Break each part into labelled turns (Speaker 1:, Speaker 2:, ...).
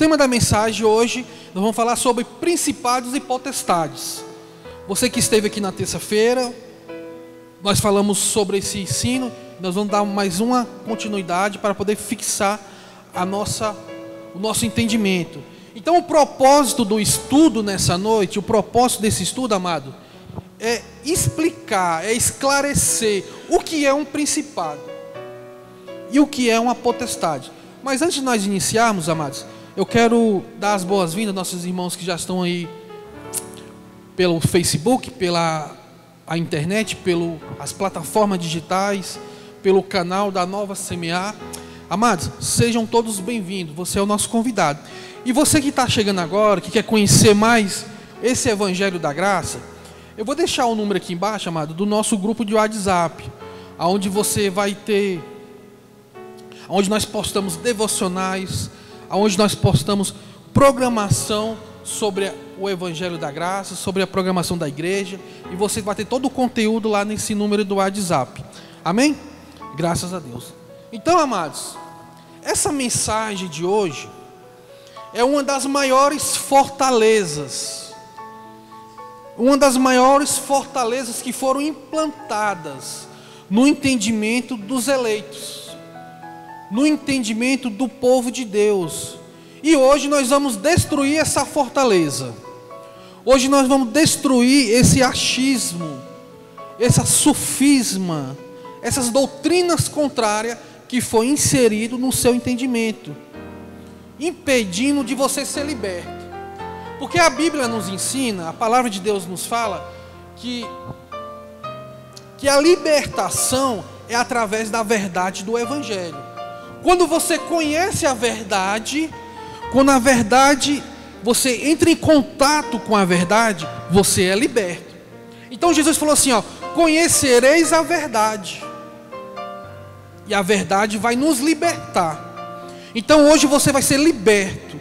Speaker 1: tema da mensagem hoje, nós vamos falar sobre principados e potestades. Você que esteve aqui na terça-feira, nós falamos sobre esse ensino. Nós vamos dar mais uma continuidade para poder fixar o nosso entendimento. Então o propósito do estudo nessa noite, o propósito desse estudo, amado, é explicar, é esclarecer o que é um principado e o que é uma potestade. Mas antes de nós iniciarmos, amados, eu quero dar as boas-vindas aos nossos irmãos que já estão aí pelo Facebook, pela internet, pelas plataformas digitais, pelo canal da Nova Semear. Amados, sejam todos bem-vindos, você é o nosso convidado. E você que está chegando agora, que quer conhecer mais esse Evangelho da Graça, eu vou deixar o número aqui embaixo, amado, do nosso grupo de WhatsApp, onde você vai ter, onde nós postamos devocionais, onde nós postamos programação sobre o Evangelho da Graça, sobre a programação da igreja, e você vai ter todo o conteúdo lá nesse número do WhatsApp. Amém? Graças a Deus. Então, amados, essa mensagem de hoje é uma das maiores fortalezas, que foram implantadas no entendimento dos eleitos, no entendimento do povo de Deus. E hoje nós vamos destruir essa fortaleza. Hoje nós vamos destruir esse achismo, essa sofisma, essas doutrinas contrárias que foi inserido no seu entendimento, impedindo de você ser liberto. Porque a Bíblia nos ensina, a palavra de Deus nos fala que a libertação é através da verdade do Evangelho. Quando você conhece a verdade, quando a verdade, você entra em contato com a verdade, você é liberto. Então Jesus falou assim, conhecereis a verdade, e a verdade vai nos libertar. Então hoje você vai ser liberto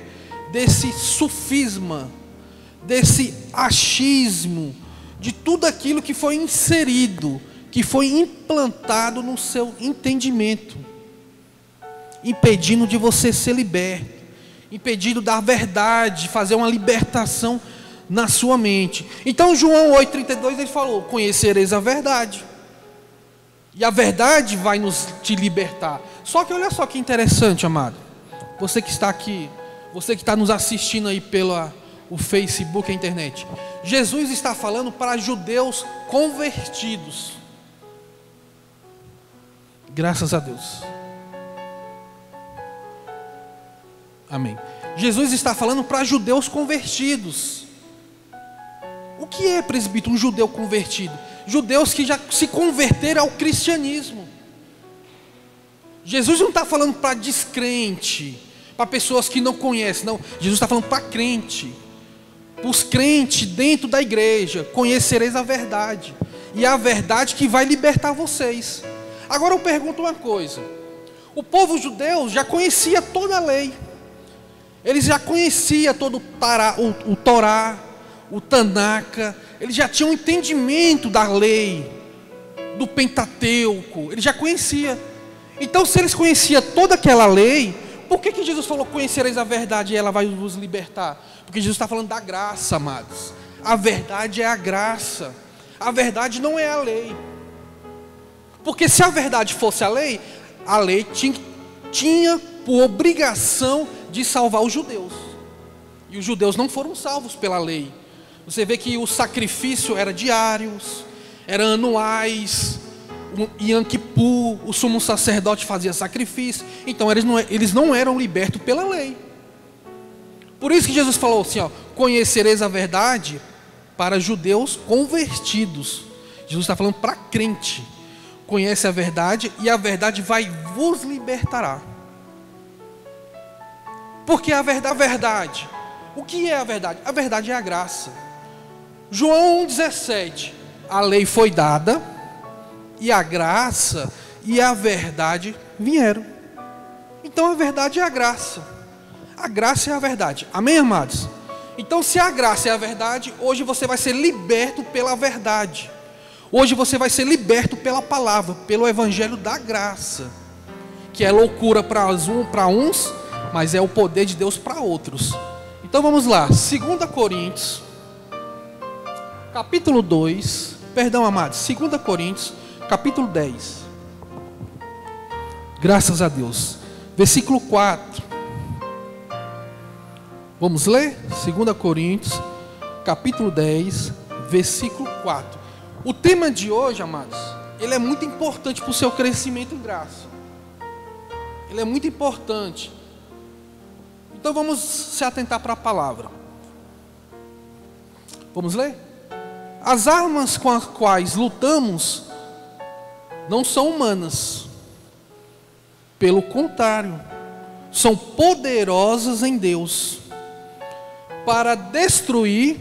Speaker 1: desse sofisma, desse achismo, de tudo aquilo que foi inserido, que foi implantado no seu entendimento, impedindo de você ser liberto, impedindo da verdade, fazer uma libertação na sua mente. Então João 8,32 ele falou, conhecereis a verdade, e a verdade vai te libertar. Só que olha só que interessante, amado, você que está aqui, você que está nos assistindo aí o Facebook, a internet, Jesus está falando para judeus convertidos. Graças a Deus. Amém. Jesus está falando para judeus convertidos. O que é, presbítero, um judeu convertido? Judeus que já se converteram ao cristianismo. Jesus não está falando para descrente, para pessoas que não conhecem, não. Jesus está falando para crente, para os crentes dentro da igreja. Conhecereis a verdade, e é a verdade que vai libertar vocês. Agora eu pergunto uma coisa: o povo judeu já conhecia toda a lei, eles já conheciam todo o Torá, o Tanaka, eles já tinham um entendimento da lei, do Pentateuco, eles já conheciam. Então, se eles conheciam toda aquela lei, por que Jesus falou, conhecereis a verdade e ela vai vos libertar? Porque Jesus está falando da graça, amados. A verdade é a graça, a verdade não é a lei. Porque se a verdade fosse a lei tinha por obrigação de salvar os judeus, e os judeus não foram salvos pela lei. Você vê que o sacrifício era diários, era anuais, Yom Kippur, o sumo sacerdote fazia sacrifício. Então eles não eram libertos pela lei. Por isso que Jesus falou assim, conhecereis a verdade para judeus convertidos. Jesus está falando para crente. Conhece a verdade e a verdade vai vos libertará. Porque a verdade, o que é a verdade? A verdade é a graça. João 1,17, a lei foi dada, e a graça e a verdade vieram. Então a verdade é a graça é a verdade, amém, amados? Então, se a graça é a verdade, hoje você vai ser liberto pela verdade, hoje você vai ser liberto pela palavra, pelo Evangelho da graça, que é loucura para uns, mas é o poder de Deus para outros. Então vamos lá, 2 Coríntios, capítulo 2, perdão, amados, 2 Coríntios, capítulo 10. Graças a Deus. Versículo 4. Vamos ler? 2 Coríntios, capítulo 10, versículo 4. O tema de hoje, amados, ele é muito importante para o seu crescimento em graça. Ele é muito importante. Então vamos se atentar para a palavra. Vamos ler? As armas com as quais lutamos não são humanas. Pelo contrário, são poderosas em Deus para destruir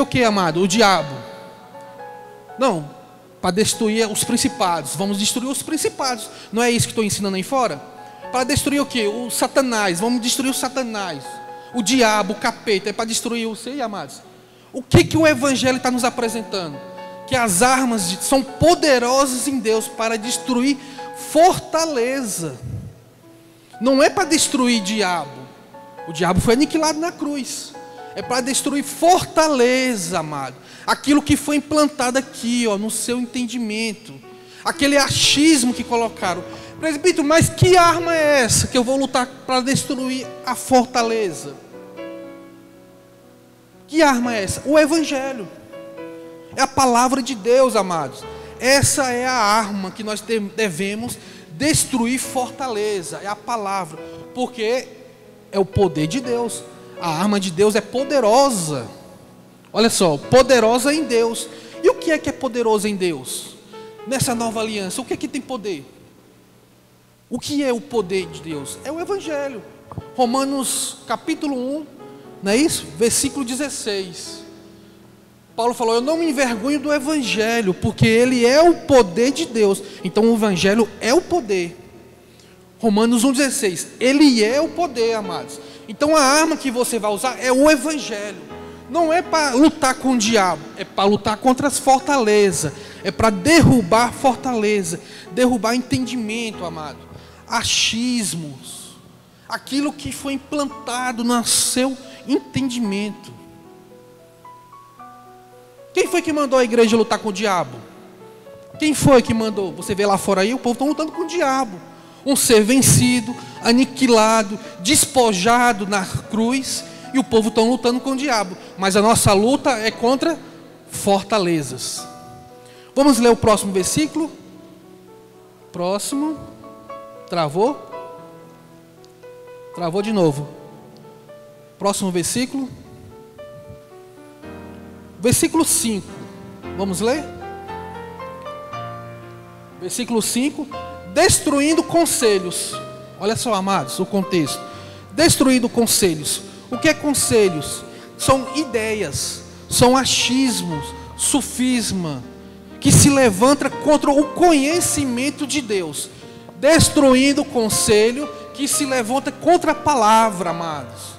Speaker 1: o que, amado? O diabo. Não, para destruir os principados. Vamos destruir os principados. Não é isso que estou ensinando aí fora? Para destruir o que? O Satanás. Vamos destruir o Satanás. O diabo, o capeta. É para destruir o sei, amados. O que o Evangelho está nos apresentando? Que as armas são poderosas em Deus para destruir fortaleza. Não é para destruir diabo. O diabo foi aniquilado na cruz. É para destruir fortaleza, amado. Aquilo que foi implantado aqui, ó, no seu entendimento. Aquele achismo que colocaram. Presbítero, mas que arma é essa que eu vou lutar para destruir a fortaleza? Que arma é essa? O Evangelho. É a palavra de Deus, amados. Essa é a arma que nós devemos destruir fortaleza. É a palavra. Porque é o poder de Deus. A arma de Deus é poderosa. Olha só, poderosa em Deus. E o que é poderoso em Deus? Nessa nova aliança, o que é que tem poder? O que é o poder de Deus? É o Evangelho. Romanos capítulo 1, não é isso? Versículo 16. Paulo falou, eu não me envergonho do Evangelho, porque ele é o poder de Deus. Então o Evangelho é o poder. Romanos 1,16. Ele é o poder, amados. Então a arma que você vai usar é o Evangelho. Não é para lutar com o diabo, é para lutar contra as fortalezas. É para derrubar fortaleza, derrubar entendimento, amado. Achismos. Aquilo que foi implantado no seu entendimento. Quem foi que mandou a igreja lutar com o diabo? Quem foi que mandou? Você vê lá fora aí, o povo está lutando com o diabo. Um ser vencido, aniquilado, despojado na cruz. E o povo está lutando com o diabo. Mas a nossa luta é contra fortalezas. Vamos ler o próximo versículo? Próximo. Travou? Travou de novo. Próximo versículo. Versículo 5. Vamos ler? Versículo 5. Destruindo conselhos. Olha só, amados, o contexto. Destruindo conselhos. O que é conselhos? São ideias, são achismos, sofisma, que se levanta contra o conhecimento de Deus. Destruindo o conselho que se levanta contra a palavra, amados.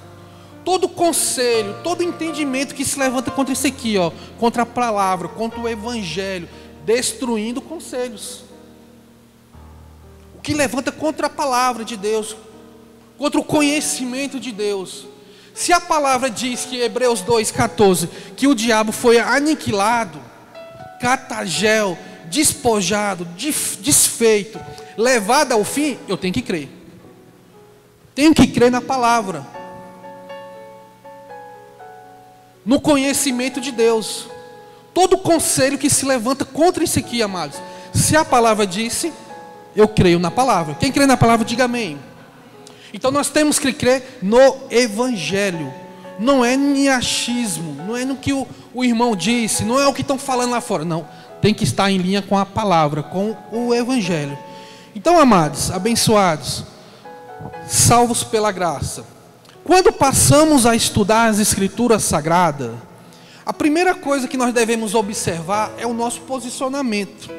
Speaker 1: Todo conselho, todo entendimento que se levanta contra isso aqui, ó, contra a palavra, contra o Evangelho, destruindo conselhos. O que levanta contra a palavra de Deus, contra o conhecimento de Deus. Se a palavra diz que Hebreus 2,14, que o diabo foi aniquilado, catagel, despojado, desfeito, levado ao fim, eu tenho que crer. Tenho que crer na palavra. No conhecimento de Deus. Todo conselho que se levanta contra isso aqui, amados. Se a palavra disse, eu creio na palavra. Quem crê na palavra, diga amém. Então nós temos que crer no Evangelho. Não é em achismo, não é no que o irmão disse, não é o que estão falando lá fora. Não, tem que estar em linha com a palavra, com o Evangelho. Então, amados, abençoados, salvos pela graça. Quando passamos a estudar as Escrituras Sagradas, a primeira coisa que nós devemos observar é o nosso posicionamento.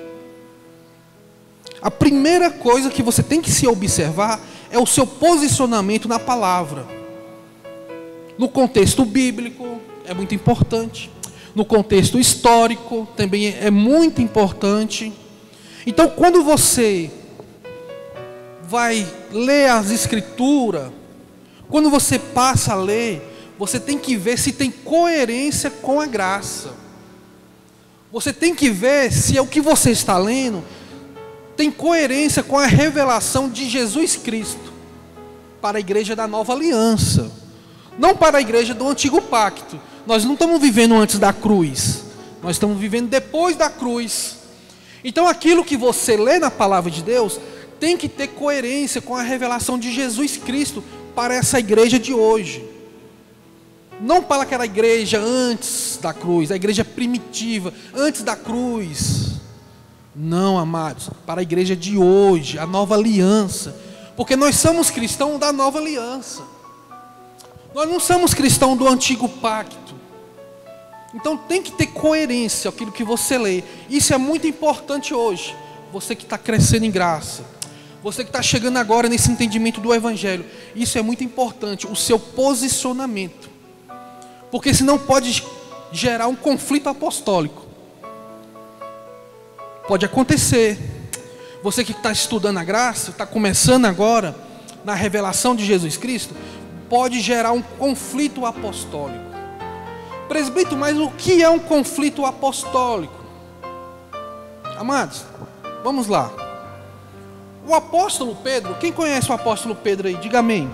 Speaker 1: A primeira coisa que você tem que se observar é o seu posicionamento na palavra. No contexto bíblico, é muito importante. No contexto histórico, também é muito importante. Então, quando você vai ler as Escrituras, quando você passa a ler, você tem que ver se tem coerência com a graça. Você tem que ver se é o que você está lendo tem coerência com a revelação de Jesus Cristo para a igreja da nova aliança, não para a igreja do antigo pacto. Nós não estamos vivendo antes da cruz, nós estamos vivendo depois da cruz. Então aquilo que você lê na palavra de Deus tem que ter coerência com a revelação de Jesus Cristo para essa igreja de hoje, não para aquela igreja antes da cruz, a igreja primitiva, antes da cruz. Não, amados, para a igreja de hoje, a nova aliança, porque nós somos cristãos da nova aliança, nós não somos cristãos do antigo pacto. Então tem que ter coerência aquilo que você lê. Isso é muito importante hoje. Você que está crescendo em graça, você que está chegando agora nesse entendimento do Evangelho, isso é muito importante, o seu posicionamento, porque senão pode gerar um conflito apostólico. Pode acontecer. Você que está estudando a graça, está começando agora na revelação de Jesus Cristo, pode gerar um conflito apostólico. Presbítero, mas o que é um conflito apostólico? Amados, vamos lá. O apóstolo Pedro, quem conhece o apóstolo Pedro aí? Diga amém.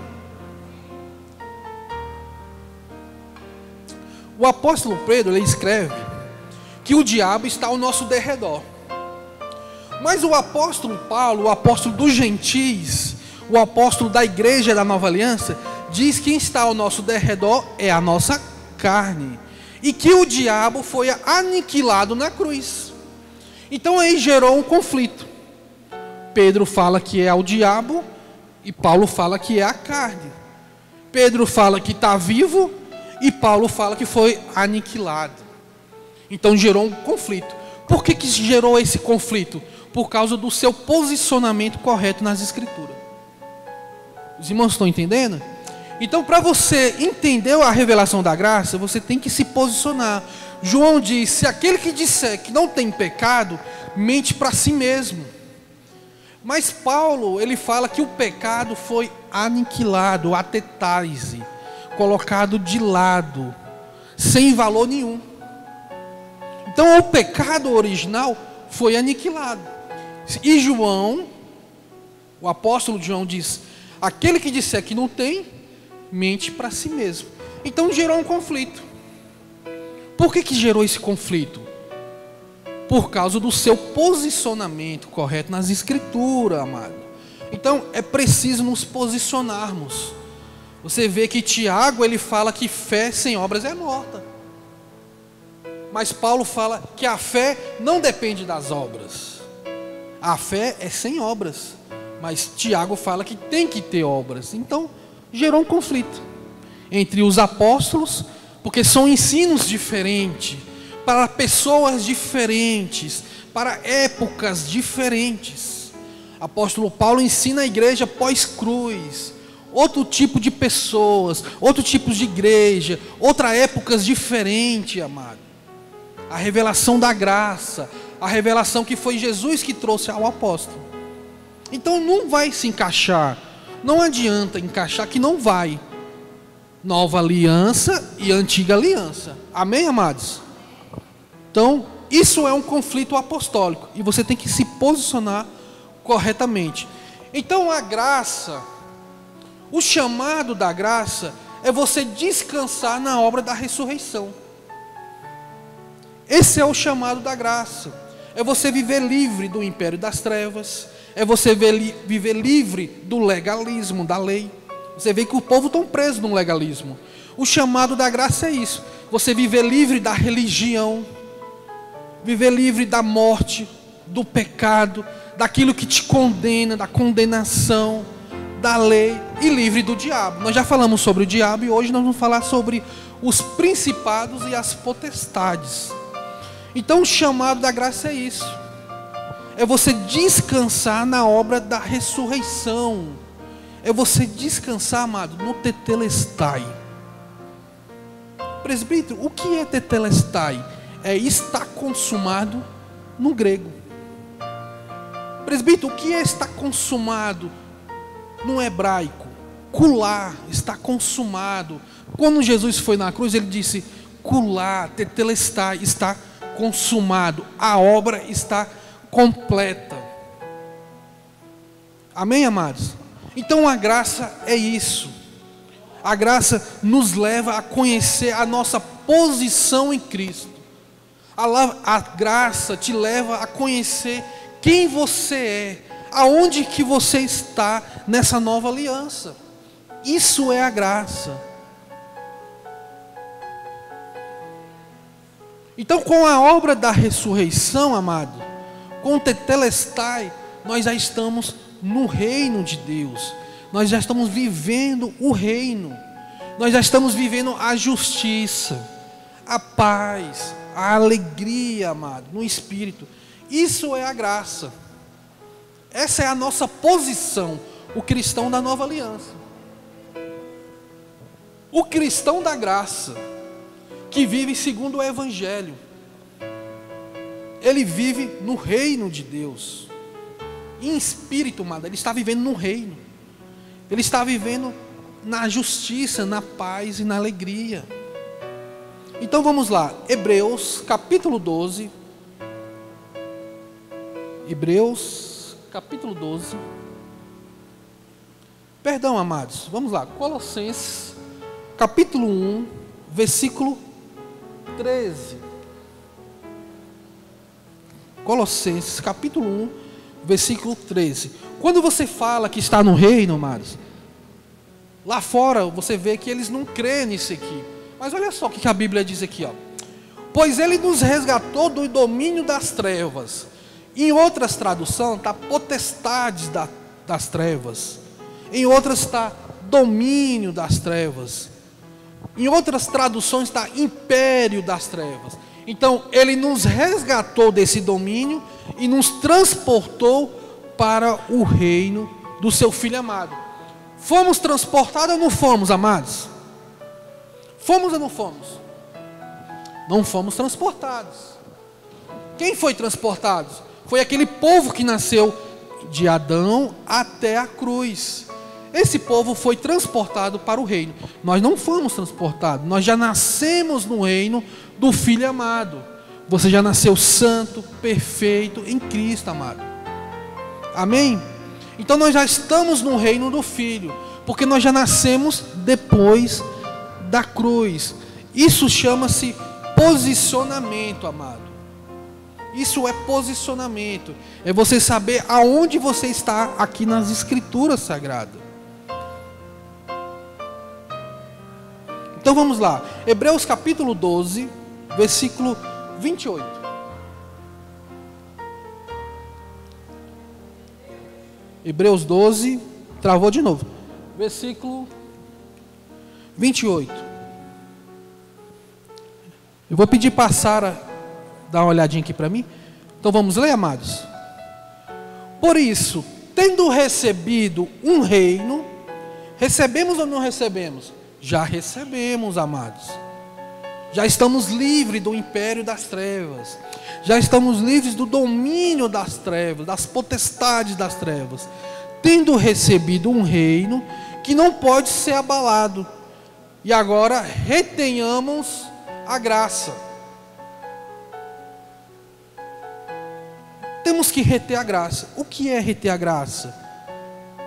Speaker 1: O apóstolo Pedro, ele escreve que o diabo está ao nosso derredor. Mas o apóstolo Paulo, o apóstolo dos gentios, o apóstolo da igreja da nova aliança, diz que quem está ao nosso derredor é a nossa carne, e que o diabo foi aniquilado na cruz. Então aí gerou um conflito. Pedro fala que é o diabo e Paulo fala que é a carne. Pedro fala que está vivo e Paulo fala que foi aniquilado. Então gerou um conflito. Por que gerou esse conflito? Por causa do seu posicionamento correto nas Escrituras. Os irmãos estão entendendo? Então, para você entender a revelação da graça, você tem que se posicionar. João diz: se aquele que disser que não tem pecado, mente para si mesmo. Mas Paulo, ele fala que o pecado foi aniquilado, atetase, colocado de lado, sem valor nenhum. Então o pecado original foi aniquilado. E João, o apóstolo João diz: aquele que disser que não tem, mente para si mesmo. Então gerou um conflito. Por que gerou esse conflito? Por causa do seu posicionamento correto nas Escrituras, amado. Então é preciso nos posicionarmos. Você vê que Tiago, ele fala que fé sem obras é morta. Mas Paulo fala que a fé não depende das obras. A fé é sem obras. Mas Tiago fala que tem que ter obras. Então gerou um conflito entre os apóstolos, porque são ensinos diferentes, para pessoas diferentes, para épocas diferentes. Apóstolo Paulo ensina a igreja pós-cruz, outro tipo de pessoas, outro tipo de igreja, outras épocas diferentes, amado. A revelação da graça, a revelação que foi Jesus que trouxe ao apóstolo. Então não vai se encaixar, não adianta encaixar, que não vai. Nova aliança e antiga aliança. Amém, amados? Então, isso é um conflito apostólico e você tem que se posicionar corretamente. Então, a graça, o chamado da graça é você descansar na obra da ressurreição. Esse é o chamado da graça. É você viver livre do império das trevas. É você viver livre do legalismo, da lei. Você vê que o povo está preso no legalismo. O chamado da graça é isso. Você viver livre da religião, viver livre da morte, do pecado, daquilo que te condena, da condenação, da lei, e livre do diabo. Nós já falamos sobre o diabo e hoje nós vamos falar sobre os principados e as potestades. Então o chamado da graça é isso. É você descansar na obra da ressurreição. É você descansar, amado, no tetelestai. Presbítero, o que é tetelestai? É está consumado no grego. Presbítero, o que é está consumado no hebraico, kulá, está consumado. Quando Jesus foi na cruz, ele disse, kulá, tetelestai, está consumado, a obra está completa. Amém, amados? Então a graça é isso. A graça nos leva a conhecer a nossa posição em Cristo. A graça te leva a conhecer quem você é, aonde que você está nessa nova aliança. Isso é a graça. Então, com a obra da ressurreição, amado, com o tetelestai, nós já estamos no reino de Deus. Nós já estamos vivendo o reino. Nós já estamos vivendo a justiça, a paz, a alegria, amado, no Espírito. Isso é a graça. Essa é a nossa posição, o cristão da nova aliança. O cristão da graça, que vive segundo o Evangelho, ele vive no reino de Deus. Em espírito, amado, ele está vivendo no reino. Ele está vivendo na justiça, na paz e na alegria. Então vamos lá, Hebreus capítulo 12. Hebreus capítulo 12. Perdão, amados, vamos lá, Colossenses capítulo 1, versículo 13. Colossenses capítulo 1, versículo 13. Quando você fala que está no reino, amados, lá fora você vê que eles não creem nisso aqui. Mas olha só o que a Bíblia diz aqui, ó. Pois ele nos resgatou do domínio das trevas. Em outras traduções está potestades das trevas. Em outras está domínio das trevas. Em outras traduções está império das trevas. Então ele nos resgatou desse domínio e nos transportou para o reino do seu Filho amado. Fomos transportados ou não fomos, amados? Fomos ou não fomos? Não fomos transportados. Quem foi transportado? Foi aquele povo que nasceu de Adão até a cruz. Esse povo foi transportado para o reino. Nós não fomos transportados. Nós já nascemos no reino do Filho amado. Você já nasceu santo, perfeito em Cristo, amado. Amém? Então nós já estamos no reino do Filho, porque nós já nascemos depois da cruz. Isso chama-se posicionamento, amado. Isso é posicionamento. É você saber aonde você está aqui nas Escrituras Sagradas. Então vamos lá. Hebreus capítulo 12, versículo 28. Hebreus 12, travou de novo. Versículo 28. Eu vou pedir para a Sara dar uma olhadinha aqui para mim. Então vamos ler, amados. Por isso, tendo recebido um reino, recebemos ou não recebemos? Já recebemos, amados. Já estamos livres do império das trevas. Já estamos livres do domínio das trevas, das potestades das trevas. Tendo recebido um reino que não pode ser abalado. E agora retenhamos a graça. Temos que reter a graça. O que é reter a graça?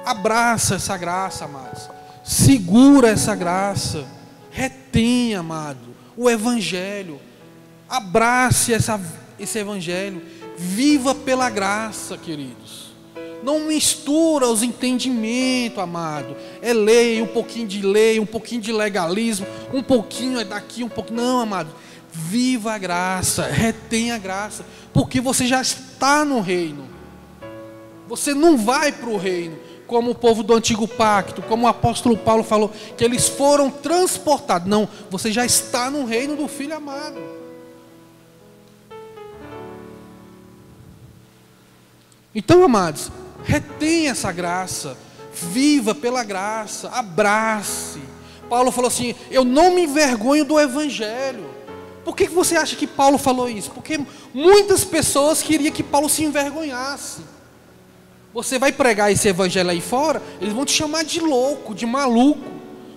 Speaker 1: Abraça essa graça, amados. Segura essa graça. Retenha, amado, o Evangelho. Abrace esse Evangelho. Viva pela graça, queridos. Não mistura os entendimentos, amado. É lei, um pouquinho de legalismo, um pouquinho é daqui, um pouquinho. Não, amado. Viva a graça, retenha a graça, porque você já está no reino. Você não vai para o reino como o povo do antigo pacto, como o apóstolo Paulo falou, que eles foram transportados. Não, você já está no reino do Filho amado. Então, amados, retenha essa graça, viva pela graça, abrace. Paulo falou assim: eu não me envergonho do Evangelho. Por que você acha que Paulo falou isso? Porque muitas pessoas queriam que Paulo se envergonhasse. Você vai pregar esse evangelho aí fora, eles vão te chamar de louco, de maluco,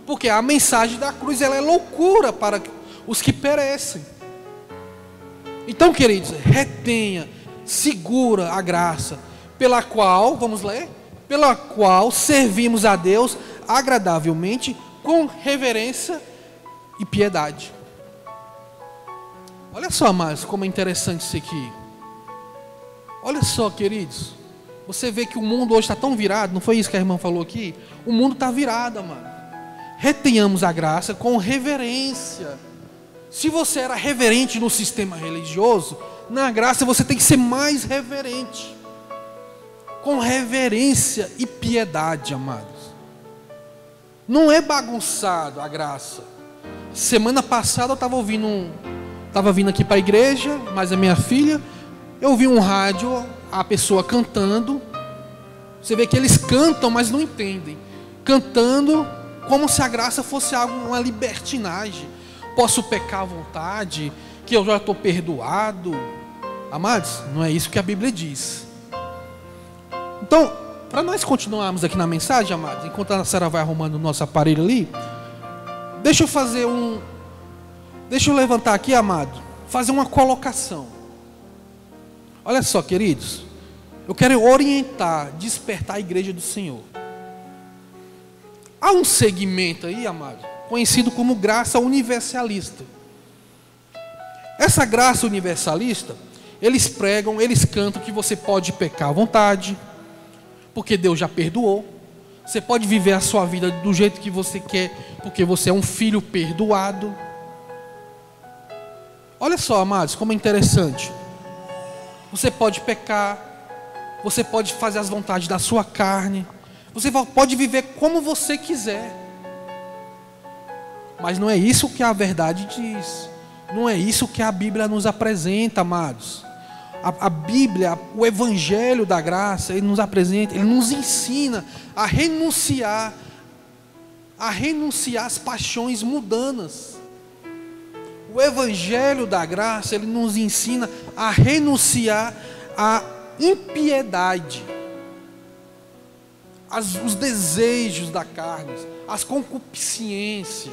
Speaker 1: porque a mensagem da cruz ela é loucura para os que perecem. Então, queridos, retenha, segura a graça, pela qual, vamos ler, pela qual servimos a Deus agradavelmente, com reverência e piedade. Olha só, amados, como é interessante isso aqui. Olha só, queridos, você vê que o mundo hoje está tão virado, não foi isso que a irmã falou aqui? O mundo está virado, mano. Retenhamos a graça com reverência. Se você era reverente no sistema religioso, na graça você tem que ser mais reverente. Com reverência e piedade, amados. Não é bagunçado a graça. Semana passada eu estava vindo aqui para a igreja, mas a minha filha, eu ouvi um rádio, a pessoa cantando. Você vê que eles cantam, mas não entendem. Cantando como se a graça fosse algo, uma libertinagem. Posso pecar à vontade, que eu já estou perdoado. Amados, não é isso que a Bíblia diz. Então, para nós continuarmos aqui na mensagem, amados, enquanto a Sara vai arrumando o nosso aparelho ali, deixa eu levantar aqui, amado, fazer uma colocação. Olha só, queridos, eu quero orientar, despertar a igreja do Senhor. Há um segmento aí, amado, conhecido como graça universalista. Essa graça universalista, eles pregam, eles cantam que você pode pecar à vontade, porque Deus já perdoou. Você pode viver a sua vida do jeito que você quer, porque você é um filho perdoado. Olha só, amados, como é interessante. Você pode pecar, você pode fazer as vontades da sua carne, você pode viver como você quiser. Mas não é isso que a verdade diz. Não é isso que a Bíblia nos apresenta, amados. A Bíblia, o Evangelho da graça, ele nos apresenta, ele nos ensina a renunciar às paixões mundanas. O Evangelho da graça, ele nos ensina a renunciar à impiedade, os desejos da carne, as concupiscências,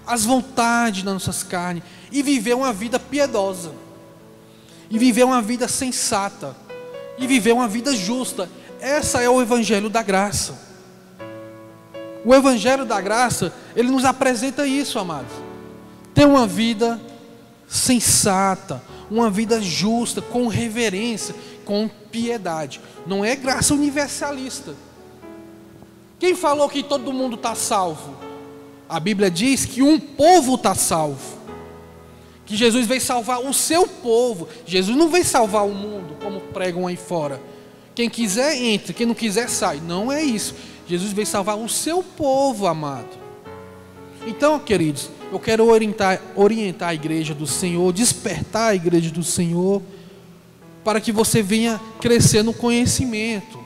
Speaker 1: as vontades das nossas carnes, e viver uma vida piedosa, e viver uma vida sensata, e viver uma vida justa. Essa é o Evangelho da graça. O Evangelho da graça, ele nos apresenta isso, amados. Ter uma vida sensata, uma vida justa, com reverência, com piedade. Não é graça universalista. Quem falou que todo mundo está salvo? A Bíblia diz que um povo está salvo, que Jesus veio salvar o seu povo. Jesus não veio salvar o mundo, como pregam aí fora. Quem quiser entra, quem não quiser sai. Não é isso. Jesus veio salvar o seu povo, amado. Então, queridos, eu quero orientar a igreja do Senhor, despertar a igreja do Senhor, para que você venha crescer no conhecimento,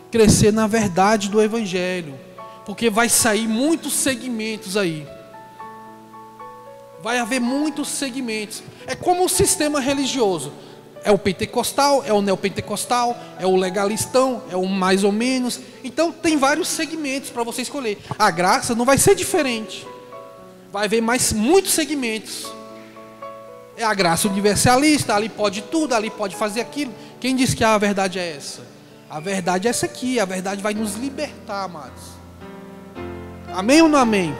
Speaker 1: crescer na verdade do Evangelho, porque vai sair muitos segmentos aí. Vai haver muitos segmentos. É como um sistema religioso. É o pentecostal, é o neopentecostal, é o legalistão, é o mais ou menos. Então tem vários segmentos para você escolher. A graça não vai ser diferente. Vai haver muitos segmentos. É a graça universalista, ali pode tudo, ali pode fazer aquilo. Quem disse que a verdade é essa? A verdade é essa aqui, a verdade vai nos libertar, amados. Amém ou não amém?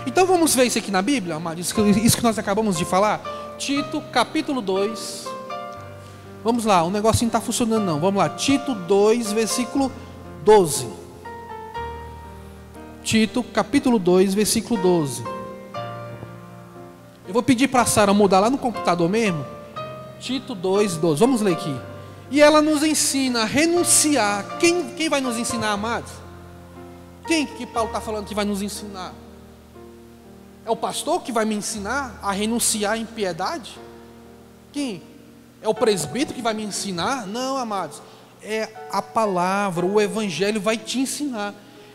Speaker 1: Então vamos ver isso aqui na Bíblia, amados, isso que nós acabamos de falar. Tito capítulo 2. Vamos lá, o negocinho não está funcionando não. Vamos lá, Tito 2, versículo 12. Tito capítulo 2, versículo 12. Eu vou pedir para a Sara mudar lá no computador mesmo. Tito 2, 12. Vamos ler aqui. E ela nos ensina a renunciar. Quem vai nos ensinar, amados? Quem que Paulo está falando que vai nos ensinar? É o pastor que vai me ensinar a renunciar à impiedade? Quem? É o presbítero que vai me ensinar? Não, amados. É a palavra, o Evangelho vai te ensinar.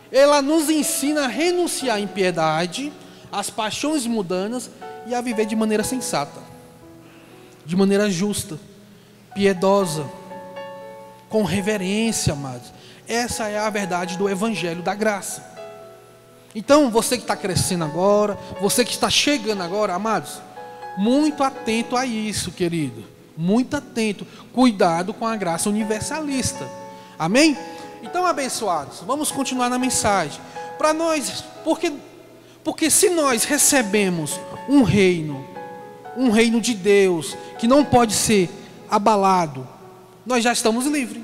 Speaker 1: Ela nos ensina a renunciar à impiedade, às paixões mundanas e a viver de maneira sensata, de maneira justa, piedosa. com reverência, amados. Essa é a verdade do Evangelho da graça. Então, você que está crescendo agora, você que está chegando agora, amados, muito atento a isso, querido. Muito atento. Cuidado com a graça universalista. Amém? Então, abençoados, vamos continuar na mensagem. Para nós, porque se nós recebemos um reino de Deus, que não pode ser abalado, nós já estamos livres.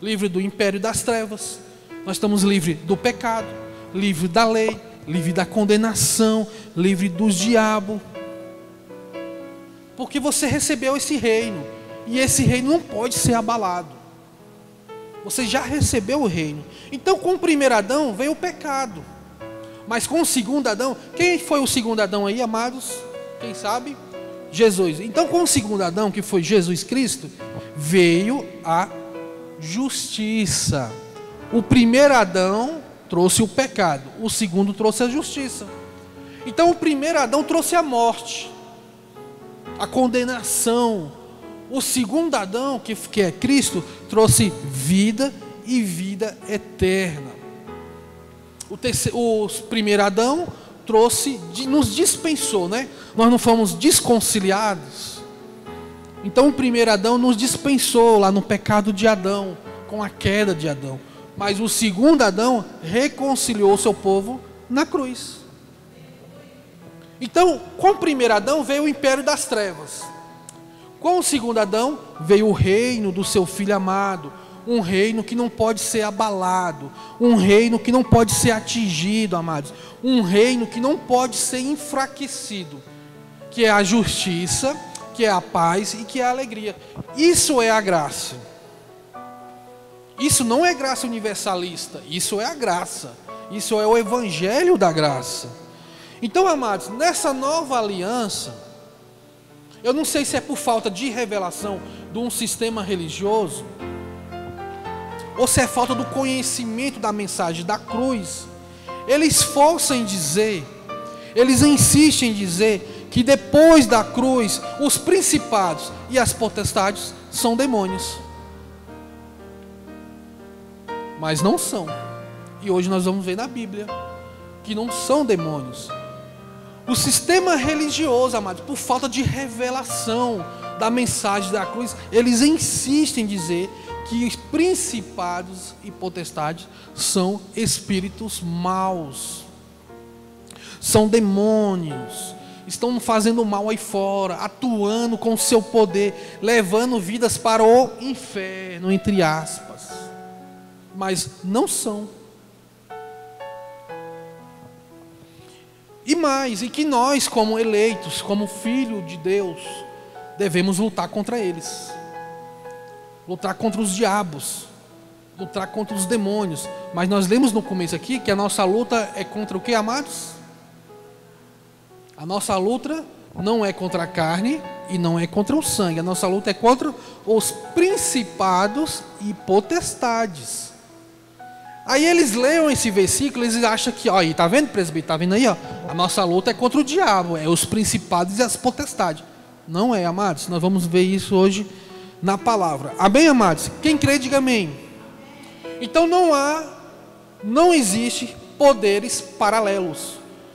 Speaker 1: Livre do império das trevas. Nós estamos livres do pecado, livre da lei, livre da condenação, livre dos diabos. Porque você recebeu esse reino, e esse reino não pode ser abalado. Você já recebeu o reino. Então, com o primeiro Adão veio o pecado. Mas com o segundo Adão, quem foi o segundo Adão aí, amados? Quem sabe? Jesus. Então, com o segundo Adão, que foi Jesus Cristo, veio a justiça. O primeiro Adão trouxe o pecado, o segundo trouxe a justiça. Então, o primeiro Adão trouxe a morte, a condenação. O segundo Adão, que é Cristo, trouxe vida e vida eterna. O primeiro Adão nos dispensou, né? Nós não fomos desconciliados. Então o primeiro Adão nos dispensou lá no pecado de Adão, com a queda de Adão. Mas o segundo Adão reconciliou o seu povo na cruz. Então, com o primeiro Adão veio o império das trevas. Com o segundo Adão veio o reino do seu Filho amado. Um reino que não pode ser abalado. Um reino que não pode ser atingido, amados. Um reino que não pode ser enfraquecido. Que é a justiça, que é a paz e que é a alegria. Isso é a graça. Isso não é graça universalista. Isso é a graça. Isso é o Evangelho da graça. Então, amados, nessa nova aliança, eu não sei se é por falta de revelação de um sistema religioso, ou se é falta do conhecimento da mensagem da cruz. Eles forçam em dizer, eles insistem em dizer que depois da cruz, os principados e as potestades são demônios. Mas não são. E hoje nós vamos ver na Bíblia que não são demônios. O sistema religioso, amados, por falta de revelação da mensagem da cruz, eles insistem em dizer que os principados e potestades são espíritos maus, são demônios, estão fazendo mal aí fora, atuando com o seu poder, levando vidas para o inferno, entre aspas. Mas não são. E que nós, como eleitos, como filho de Deus, devemos lutar contra eles. Lutar contra os diabos, lutar contra os demônios. Mas nós lemos no começo aqui que a nossa luta é contra o que, amados? A nossa luta não é contra a carne e não é contra o sangue. A nossa luta é contra os principados e potestades. Aí eles leem esse versículo, eles acham que, ó, aí, tá vendo, presbítero? Tá vendo aí, ó? A nossa luta é contra o diabo, é os principados e as potestades. Não é, amados. Nós vamos ver isso hoje na palavra. Amém, amados? Quem crê, diga amém. Então não existe poderes paralelos.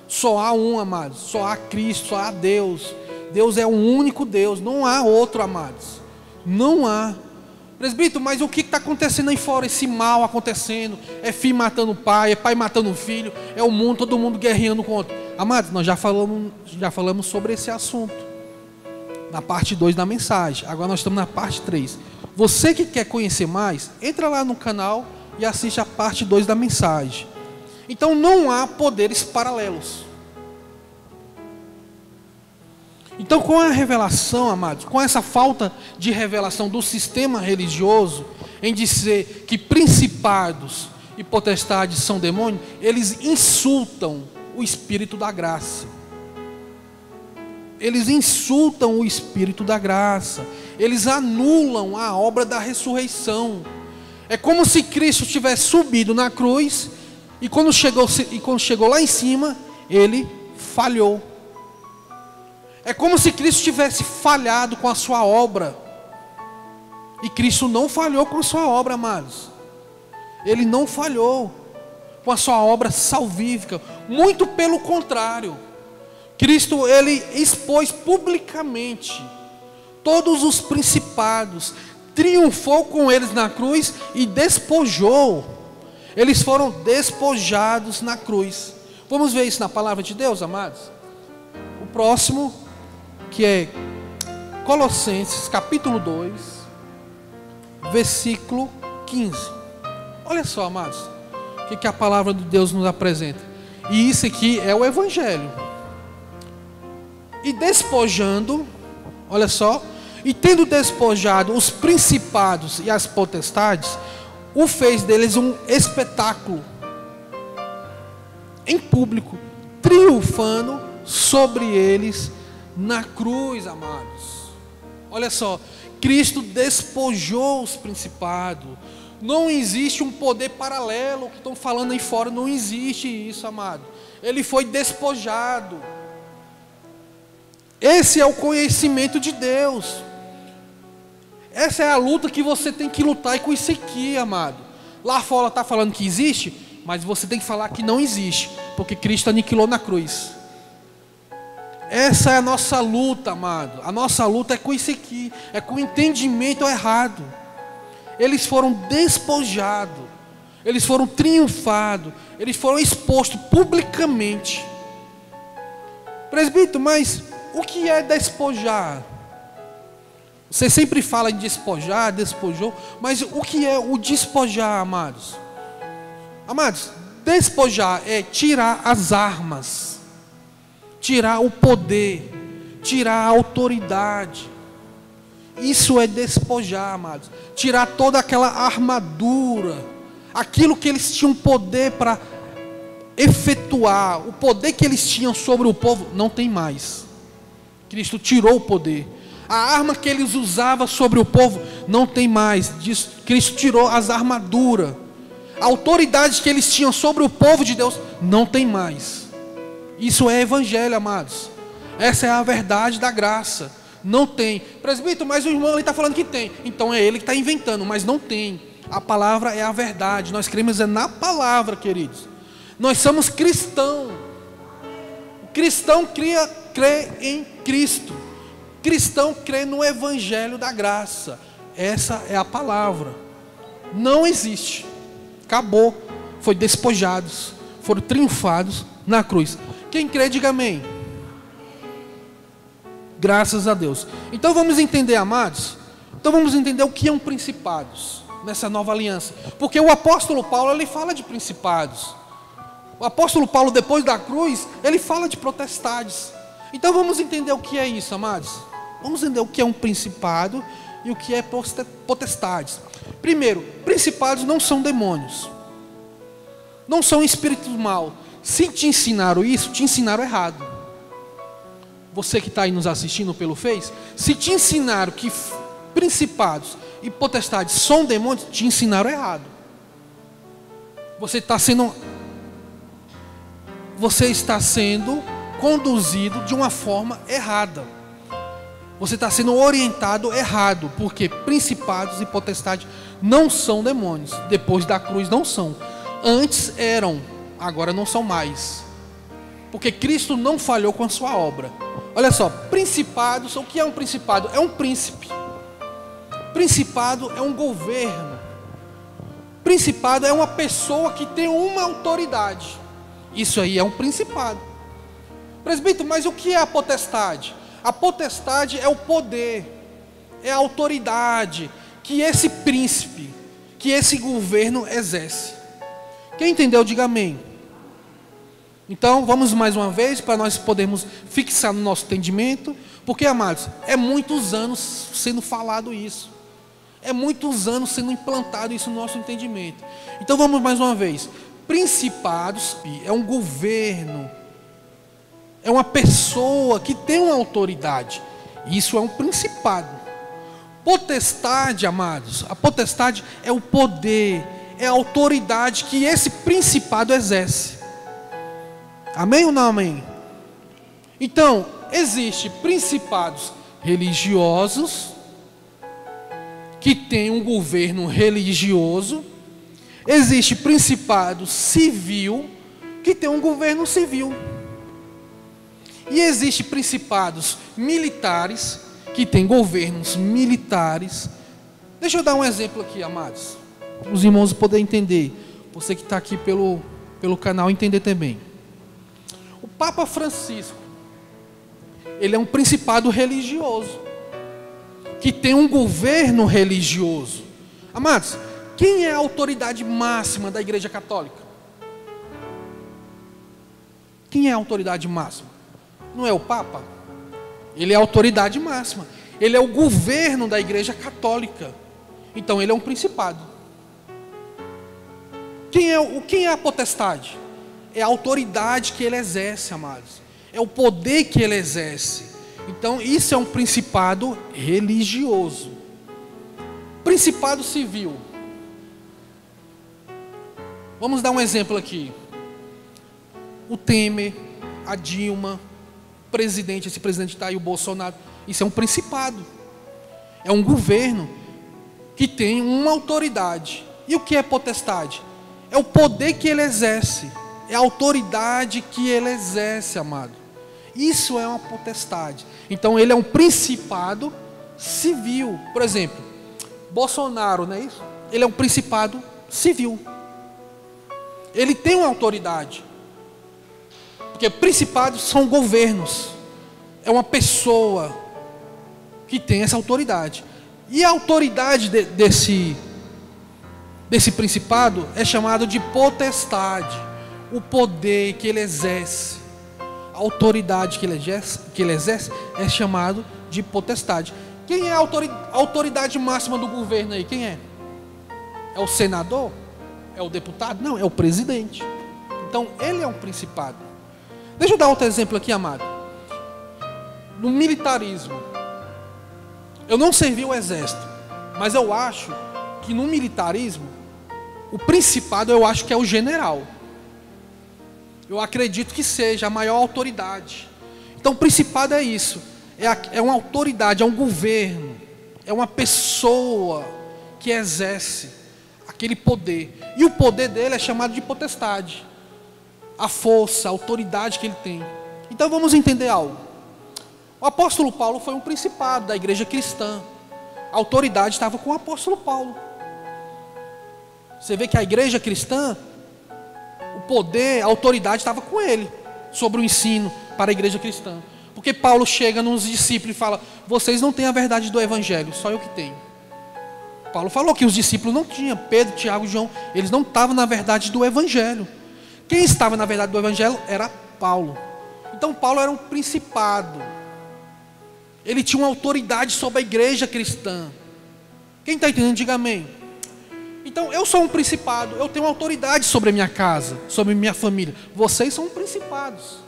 Speaker 1: Só há um, amados. Só há Cristo, só há Deus. Deus é um único Deus. Não há outro, amados. Não há. Presbítero, mas o que está acontecendo aí fora? Esse mal acontecendo. É filho matando pai, é pai matando filho. É o mundo, todo mundo guerreando com outro. Amados, nós já falamos sobre esse assunto na parte 2 da mensagem. Agora nós estamos na parte 3. Você que quer conhecer mais, entra lá no canal e assiste a parte 2 da mensagem. Então não há poderes paralelos. Então, com a revelação, amados, com essa falta de revelação do sistema religioso, em dizer que principados e potestades são demônios, eles insultam o Espírito da graça. Eles insultam o Espírito da graça. Eles anulam a obra da ressurreição. É como se Cristo tivesse subido na cruz e quando chegou lá em cima, ele falhou. É como se Cristo tivesse falhado com a sua obra. E Cristo não falhou com a sua obra, amados. Ele não falhou com a sua obra salvífica. Muito pelo contrário. Cristo, ele expôs publicamente todos os principados, triunfou com eles na cruz e despojou. Eles foram despojados na cruz. Vamos ver isso na palavra de Deus, amados? O próximo, que é Colossenses capítulo 2, versículo 15. Olha só, amados, o que a palavra de Deus nos apresenta. E isso aqui é o Evangelho. E despojando, olha só, e tendo despojado os principados e as potestades, o fez deles um espetáculo em público, triunfando sobre eles na cruz, amados. Olha só, Cristo despojou os principados. Não existe um poder paralelo que estão falando aí fora, não existe isso, amado. Ele foi despojado. Esse é o conhecimento de Deus. Essa é a luta que você tem que lutar, e com isso aqui, amado. Lá fora está falando que existe, mas você tem que falar que não existe, porque Cristo aniquilou na cruz. Essa é a nossa luta, amado. A nossa luta é com isso aqui, é com o entendimento errado. Eles foram despojados, eles foram triunfados, eles foram expostos publicamente. Presbítero, mas o que é despojar? Você sempre fala em despojar, despojou, mas o que é o despojar, amados? Amados, despojar é tirar as armas, tirar o poder, tirar a autoridade. Isso é despojar, amados. Tirar toda aquela armadura, aquilo que eles tinham poder para efetuar, o poder que eles tinham sobre o povo, não tem mais. Cristo tirou o poder. A arma que eles usavam sobre o povo, não tem mais. Cristo tirou as armaduras. A autoridade que eles tinham sobre o povo de Deus, não tem mais. Isso é evangelho, amados. Essa é a verdade da graça. Não tem. Presbítero, mas o irmão ali está falando que tem. Então é ele que está inventando, mas não tem. A palavra é a verdade. Nós cremos na palavra, queridos. Nós somos cristãos. O cristão crê em Cristo. O cristão crê no evangelho da graça. Essa é a palavra. Não existe. Acabou. Foi despojados. Foram triunfados na cruz. Quem crê, diga amém. Graças a Deus. Então vamos entender, amados. Então vamos entender o que é um principados nessa nova aliança. Porque o apóstolo Paulo, ele fala de principados. O apóstolo Paulo, depois da cruz, ele fala de potestades. Então vamos entender o que é isso, amados. Vamos entender o que é um principado e o que é potestades. Primeiro, principados não são demônios. Não são espíritos maus. Se te ensinaram isso, te ensinaram errado. Você que está aí nos assistindo pelo Face, se te ensinaram que principados e potestades são demônios, te ensinaram errado. Você está sendo conduzido de uma forma errada. Você está sendo orientado errado, porque principados e potestades não são demônios. Depois da cruz não são. Antes eram, agora não são mais. Porque Cristo não falhou com a sua obra. Olha só, principados, o que é um principado? É um príncipe. Principado é um governo. Principado é uma pessoa que tem uma autoridade. Isso aí é um principado. Presbítero, mas o que é a potestade? A potestade é o poder, é a autoridade que esse príncipe, que esse governo exerce. Quem entendeu, diga amém. Então, vamos mais uma vez, para nós podermos fixar no nosso entendimento. Porque, amados, é muitos anos sendo falado isso. É muitos anos sendo implantado isso no nosso entendimento. Então, vamos mais uma vez. Principados é um governo. É uma pessoa que tem uma autoridade. Isso é um principado. Potestade, amados. A potestade é o poder, é a autoridade que esse principado exerce. Amém ou não amém? Então, existe principados religiosos que tem um governo religioso, existe principado civil que tem um governo civil, e existe principados militares que tem governos militares. Deixa eu dar um exemplo aqui, amados, para os irmãos poderem entender, você que está aqui pelo canal entender também. O Papa Francisco, ele é um principado religioso que tem um governo religioso. Amados, quem é a autoridade máxima da Igreja Católica? Quem é a autoridade máxima? Não é o Papa? Ele é a autoridade máxima. Ele é o governo da Igreja Católica. Então ele é um principado. Quem é a potestade? É a autoridade que ele exerce, amados. É o poder que ele exerce. Então isso é um principado religioso. Principado civil. Vamos dar um exemplo aqui. O Temer, a Dilma, esse presidente está aí, o Bolsonaro. Isso é um principado. É um governo que tem uma autoridade. E o que é potestade? É o poder que ele exerce. É a autoridade que ele exerce, amado. Isso é uma potestade. Então ele é um principado civil. Por exemplo, Bolsonaro, não é isso? Ele é um principado civil. Ele tem uma autoridade. Porque principados são governos. É uma pessoa que tem essa autoridade. E a autoridade desse principado é chamado de potestade. O poder que ele exerce, a autoridade que ele exerce é chamado de potestade. Quem é a autoridade máxima do governo aí? Quem é? É o senador? É o deputado? Não, é o presidente. Então ele é um principado. Deixa eu dar outro exemplo aqui, amado. No militarismo, eu não servi o exército, mas eu acho que no militarismo, o principado eu acho que é o general. Eu acredito que seja a maior autoridade. Então o principado é isso, é uma autoridade, é um governo, é uma pessoa que exerce aquele poder. E o poder dele é chamado de potestade. A força, a autoridade que ele tem. Então vamos entender algo. O apóstolo Paulo foi um principado da igreja cristã. A autoridade estava com o apóstolo Paulo. Você vê que a igreja cristã, o poder, a autoridade estava com ele, sobre o ensino para a igreja cristã. Porque Paulo chega nos discípulos e fala: vocês não têm a verdade do evangelho, só eu que tenho. Paulo falou que os discípulos não tinham, Pedro, Tiago e João, eles não estavam na verdade do evangelho. Quem estava na verdade do evangelho era Paulo. Então Paulo era um principado. Ele tinha uma autoridade sobre a igreja cristã. Quem está entendendo, diga amém. Então eu sou um principado, eu tenho autoridade sobre a minha casa, sobre a minha família. Vocês são principados.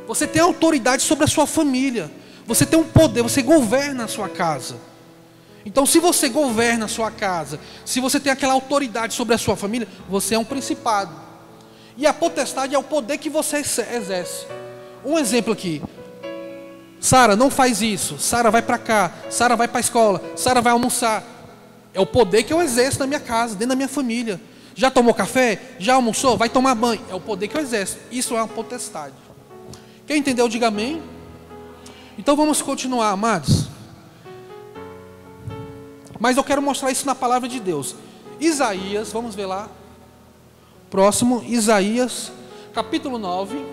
Speaker 1: Você tem autoridade sobre a sua família. Você tem um poder, você governa a sua casa. Então se você governa a sua casa, se você tem aquela autoridade sobre a sua família, você é um principado. E a potestade é o poder que você exerce. Um exemplo aqui. Sara, não faz isso. Sara, vai para cá. Sara, vai para a escola. Sara, vai almoçar. É o poder que eu exerço na minha casa, dentro da minha família. Já tomou café? Já almoçou? Vai tomar banho. É o poder que eu exerço. Isso é uma potestade. Quem entendeu, diga amém. Então vamos continuar, amados. Mas eu quero mostrar isso na palavra de Deus. Isaías, vamos ver lá. Próximo, Isaías, capítulo 9.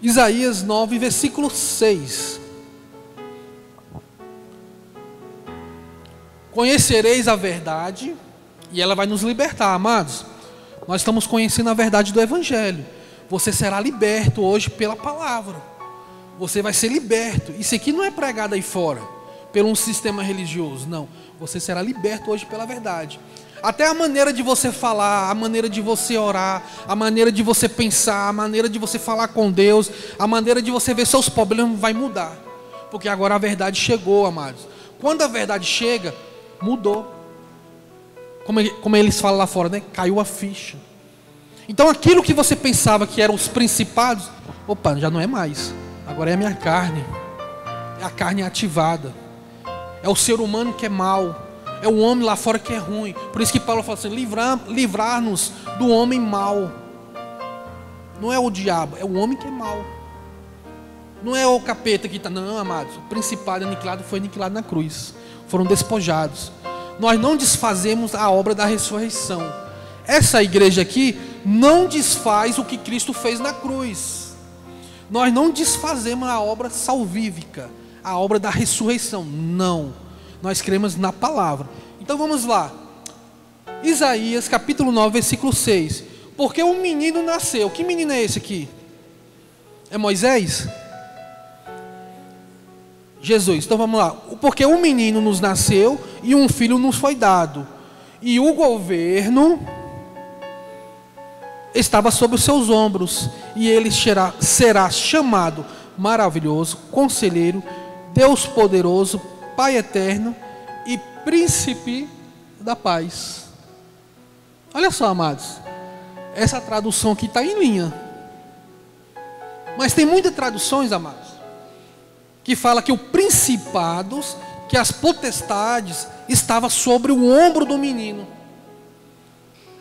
Speaker 1: Isaías 9, versículo 6. Conhecereis a verdade, e ela vai nos libertar, amados. Nós estamos conhecendo a verdade do Evangelho. Você será liberto hoje pela palavra. Você vai ser liberto. Isso aqui não é pregado aí fora, pelo um sistema religioso, não. Você será liberto hoje pela verdade. Até a maneira de você falar, a maneira de você orar, a maneira de você pensar, a maneira de você falar com Deus, a maneira de você ver seus problemas vai mudar. Porque agora a verdade chegou, amados. Quando a verdade chega, mudou. Como eles falam lá fora, né? Caiu a ficha. Então aquilo que você pensava que eram os principados, opa, já não é mais. Agora é a minha carne. É a carne ativada. É o ser humano que é mau. É o homem lá fora que é ruim. Por isso que Paulo fala assim: livrar-nos do homem mau. Não é o diabo, é o homem que é mau. Não é o capeta que está. Não, amados. O principado aniquilado foi aniquilado na cruz. Foram despojados. Nós não desfazemos a obra da ressurreição. Essa igreja aqui não desfaz o que Cristo fez na cruz. Nós não desfazemos a obra salvífica, a obra da ressurreição. Não. Nós cremos na palavra. Então vamos lá. Isaías capítulo 9, versículo 6. Porque um menino nasceu. Que menino é esse aqui? É Moisés? Jesus. Então vamos lá. Porque um menino nos nasceu e um filho nos foi dado. E o governo estava sobre os seus ombros. E ele será chamado Maravilhoso, Conselheiro, Deus Poderoso, Pai Eterno e Príncipe da Paz. Olha só, amados. Essa tradução aqui está em linha. Mas tem muitas traduções, amados, que fala que o principados, que as potestades estavam sobre o ombro do menino.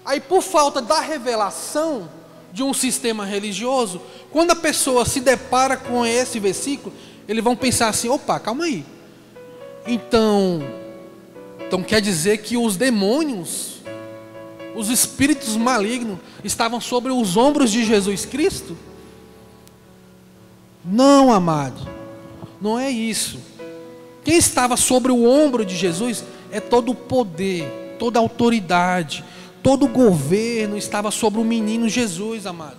Speaker 1: Aí, por falta da revelação de um sistema religioso, quando a pessoa se depara com esse versículo, eles vão pensar assim: opa, calma aí. Então quer dizer que os demônios, os espíritos malignos, estavam sobre os ombros de Jesus Cristo? Não, amado, não é isso. Quem estava sobre o ombro de Jesus é todo o poder, toda a autoridade, todo o governo estava sobre o menino Jesus, amado.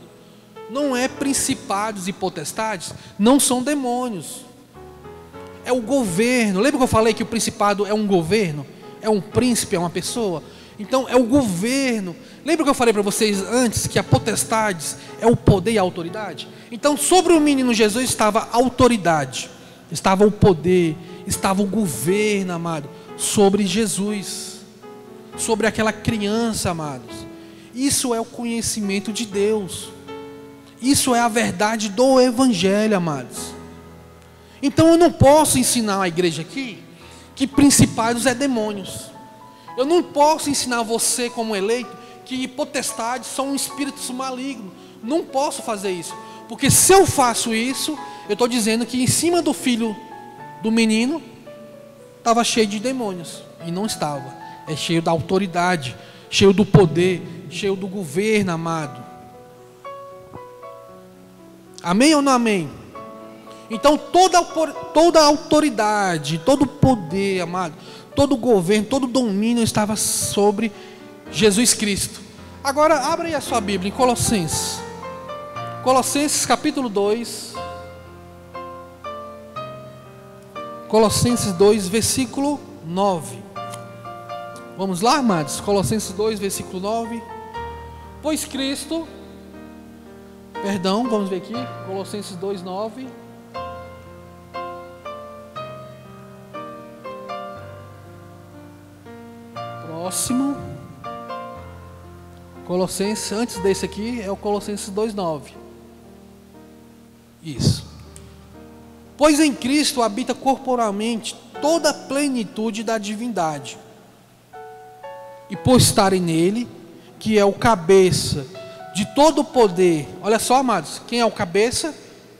Speaker 1: Não é principados e potestades, não são demônios. É o governo. Lembra que eu falei que o principado é um governo? É um príncipe, é uma pessoa? Então é o governo. Lembra que eu falei para vocês antes que a potestades é o poder e a autoridade? Então sobre o menino Jesus estava a autoridade, estava o poder, estava o governo, amado, sobre Jesus, sobre aquela criança, amados. Isso é o conhecimento de Deus. Isso é a verdade do Evangelho, amados. Então eu não posso ensinar a igreja aqui que principados é demônios. Eu não posso ensinar você como eleito que potestades são espíritos malignos. Não posso fazer isso. Porque se eu faço isso, eu estou dizendo que em cima do filho do menino estava cheio de demônios. E não estava. É cheio da autoridade, cheio do poder, cheio do governo, amado. Amém ou não amém? Então toda a autoridade, todo o poder, amado, todo o governo, todo o domínio estava sobre Jesus Cristo. Agora abra aí a sua Bíblia em Colossenses. Colossenses capítulo 2. Colossenses 2, versículo 9. Vamos lá, amados? Colossenses 2, versículo 9. Pois Cristo, vamos ver aqui, Colossenses 2, 9. Próximo. Colossenses, antes desse aqui, é o Colossenses 2, 9. Isso. Pois em Cristo habita corporalmente toda a plenitude da divindade. E por estarem nele, que é o cabeça de todo o poder. Olha só, amados, quem é o cabeça?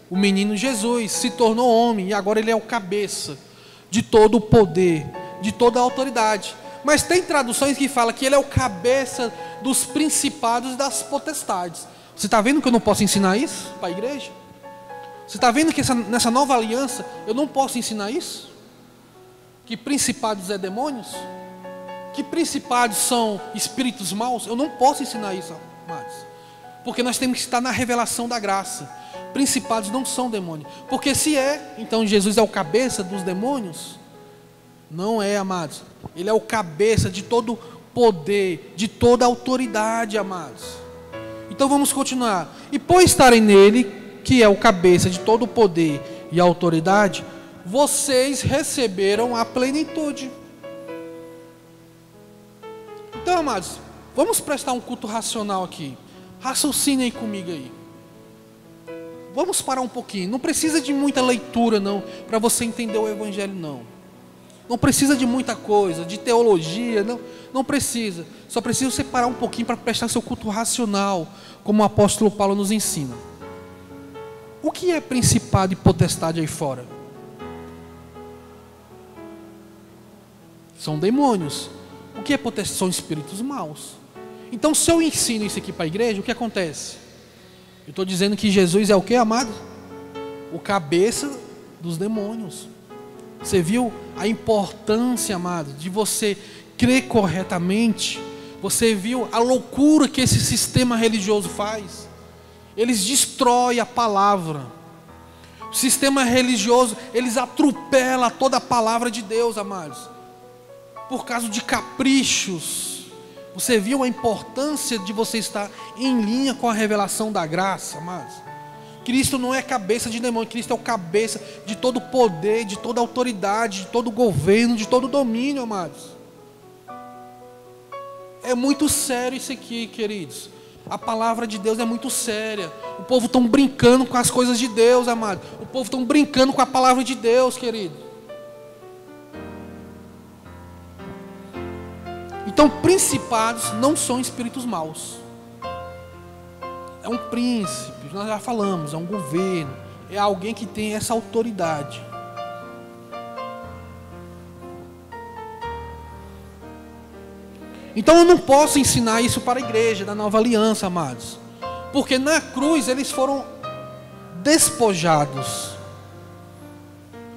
Speaker 1: O menino Jesus se tornou homem e agora ele é o cabeça de todo o poder, de toda a autoridade. Mas tem traduções que falam que ele é o cabeça dos principados e das potestades. Você está vendo que eu não posso ensinar isso para a igreja? Você está vendo que nessa nova aliança eu não posso ensinar isso? Que principados é demônios? Que principados são espíritos maus? Eu não posso ensinar isso, amados. Porque nós temos que estar na revelação da graça. Principados não são demônios. Porque se é, então Jesus é o cabeça dos demônios? Não é, amados. Ele é o cabeça de todo poder, de toda autoridade, amados. Então vamos continuar. E por estarem nele, que é o cabeça de todo o poder e autoridade, vocês receberam a plenitude. Então, amados, vamos prestar um culto racional aqui. Raciocine aí comigo aí. vamos parar um pouquinho. Não precisa de muita leitura, não, para você entender o Evangelho, não. Não precisa de muita coisa, de teologia, não. Não precisa. Só precisa você parar um pouquinho para prestar seu culto racional, como o apóstolo Paulo nos ensina. O que é principado e potestade aí fora? São demônios. O que é potestade? São espíritos maus. Então, se eu ensino isso aqui para a igreja, o que acontece? Eu estou dizendo que Jesus é o que, amado? O cabeça dos demônios. Você viu a importância, amado, de você crer corretamente? Você viu a loucura que esse sistema religioso faz? Eles destroem a palavra. O sistema religioso, eles atropelam toda a palavra de Deus, amados, por causa de caprichos. Você viu a importância de você estar em linha com a revelação da graça, amados? Cristo não é cabeça de demônio, Cristo é o cabeça de todo poder, de toda autoridade, de todo governo, de todo domínio, amados. É muito sério isso aqui, queridos. A palavra de Deus é muito séria. O povo está brincando com as coisas de Deus, amado. O povo está brincando com a palavra de Deus, querido. Então, principados não são espíritos maus. É um príncipe, nós já falamos, é um governo, é alguém que tem essa autoridade. Então eu não posso ensinar isso para a igreja da Nova Aliança, amados, porque na cruz eles foram despojados,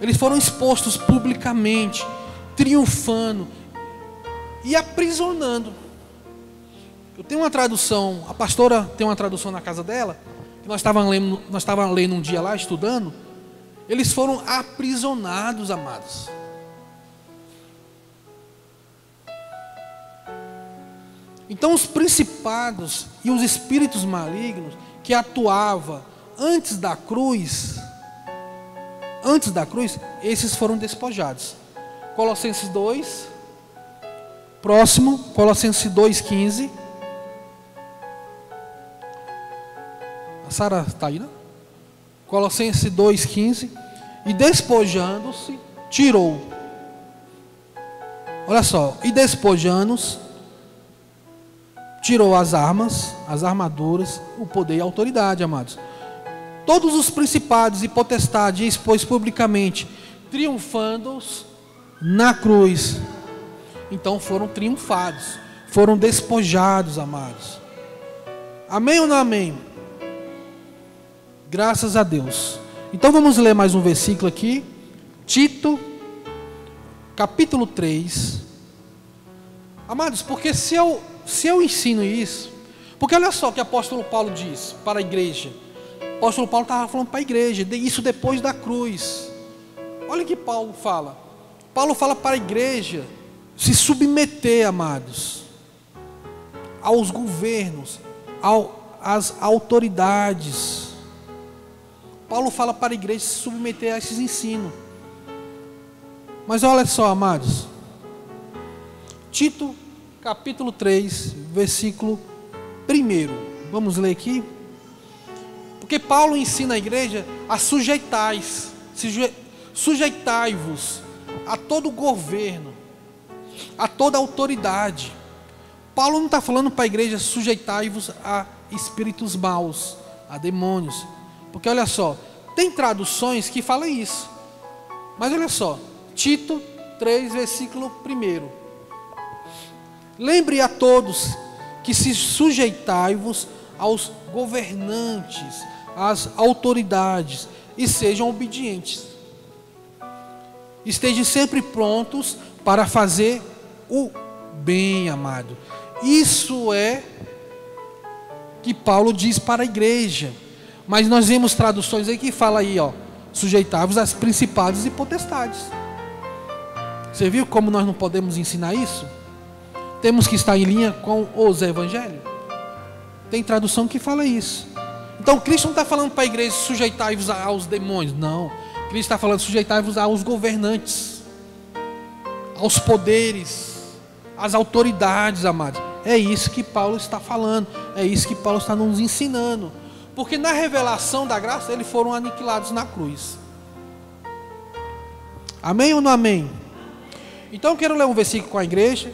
Speaker 1: eles foram expostos publicamente, triunfando e aprisionando. Eu tenho uma tradução, a pastora tem uma tradução na casa dela, que nós estávamos lendo um dia lá, estudando. Eles foram aprisionados, amados. Então os principados e os espíritos malignos que atuavam antes da cruz, esses foram despojados. Colossenses 2, próximo, Colossenses 2,15. A Sara está aí, né? Colossenses 2,15. E despojando-se, tirou. Olha só, e despojando-se, tirou as armas, as armaduras, o poder e a autoridade, amados. Todos os principados e potestades expôs publicamente, triunfando-os na cruz. Então foram triunfados, foram despojados, amados. Amém ou não amém? Graças a Deus. Então vamos ler mais um versículo aqui. Tito, capítulo 3. Amados, porque se eu ensino isso, porque olha só o que o apóstolo Paulo diz para a igreja. O apóstolo Paulo estava falando para a igreja, isso depois da cruz. Olha o que Paulo fala. Paulo fala para a igreja se submeter, amados, aos governos, às autoridades. Paulo fala para a igreja se submeter a esses ensinos. Mas olha só, amados, Tito capítulo 3, versículo 1. Vamos ler aqui. Porque Paulo ensina a igreja a sujeitai-vos a todo governo, a toda autoridade. Paulo não está falando para a igreja sujeitai-vos a espíritos maus, a demônios. Porque olha só, tem traduções que falam isso. Mas olha só, Tito 3, versículo 1. Lembre a todos que se sujeitai-vos aos governantes, às autoridades, e sejam obedientes. Estejam sempre prontos para fazer o bem, amado. Isso é que Paulo diz para a igreja. Mas nós vemos traduções aí que fala aí, ó, sujeitai-vos às principados e potestades. Você viu como nós não podemos ensinar isso? Temos que estar em linha com os evangelhos. Tem tradução que fala isso. Então Cristo não está falando para a igreja sujeitai-vos aos demônios. Não. Cristo está falando sujeitai-vos aos governantes, aos poderes, às autoridades, amados. É isso que Paulo está falando. É isso que Paulo está nos ensinando. Porque na revelação da graça, eles foram aniquilados na cruz. Amém ou não amém? Então eu quero ler um versículo com a igreja,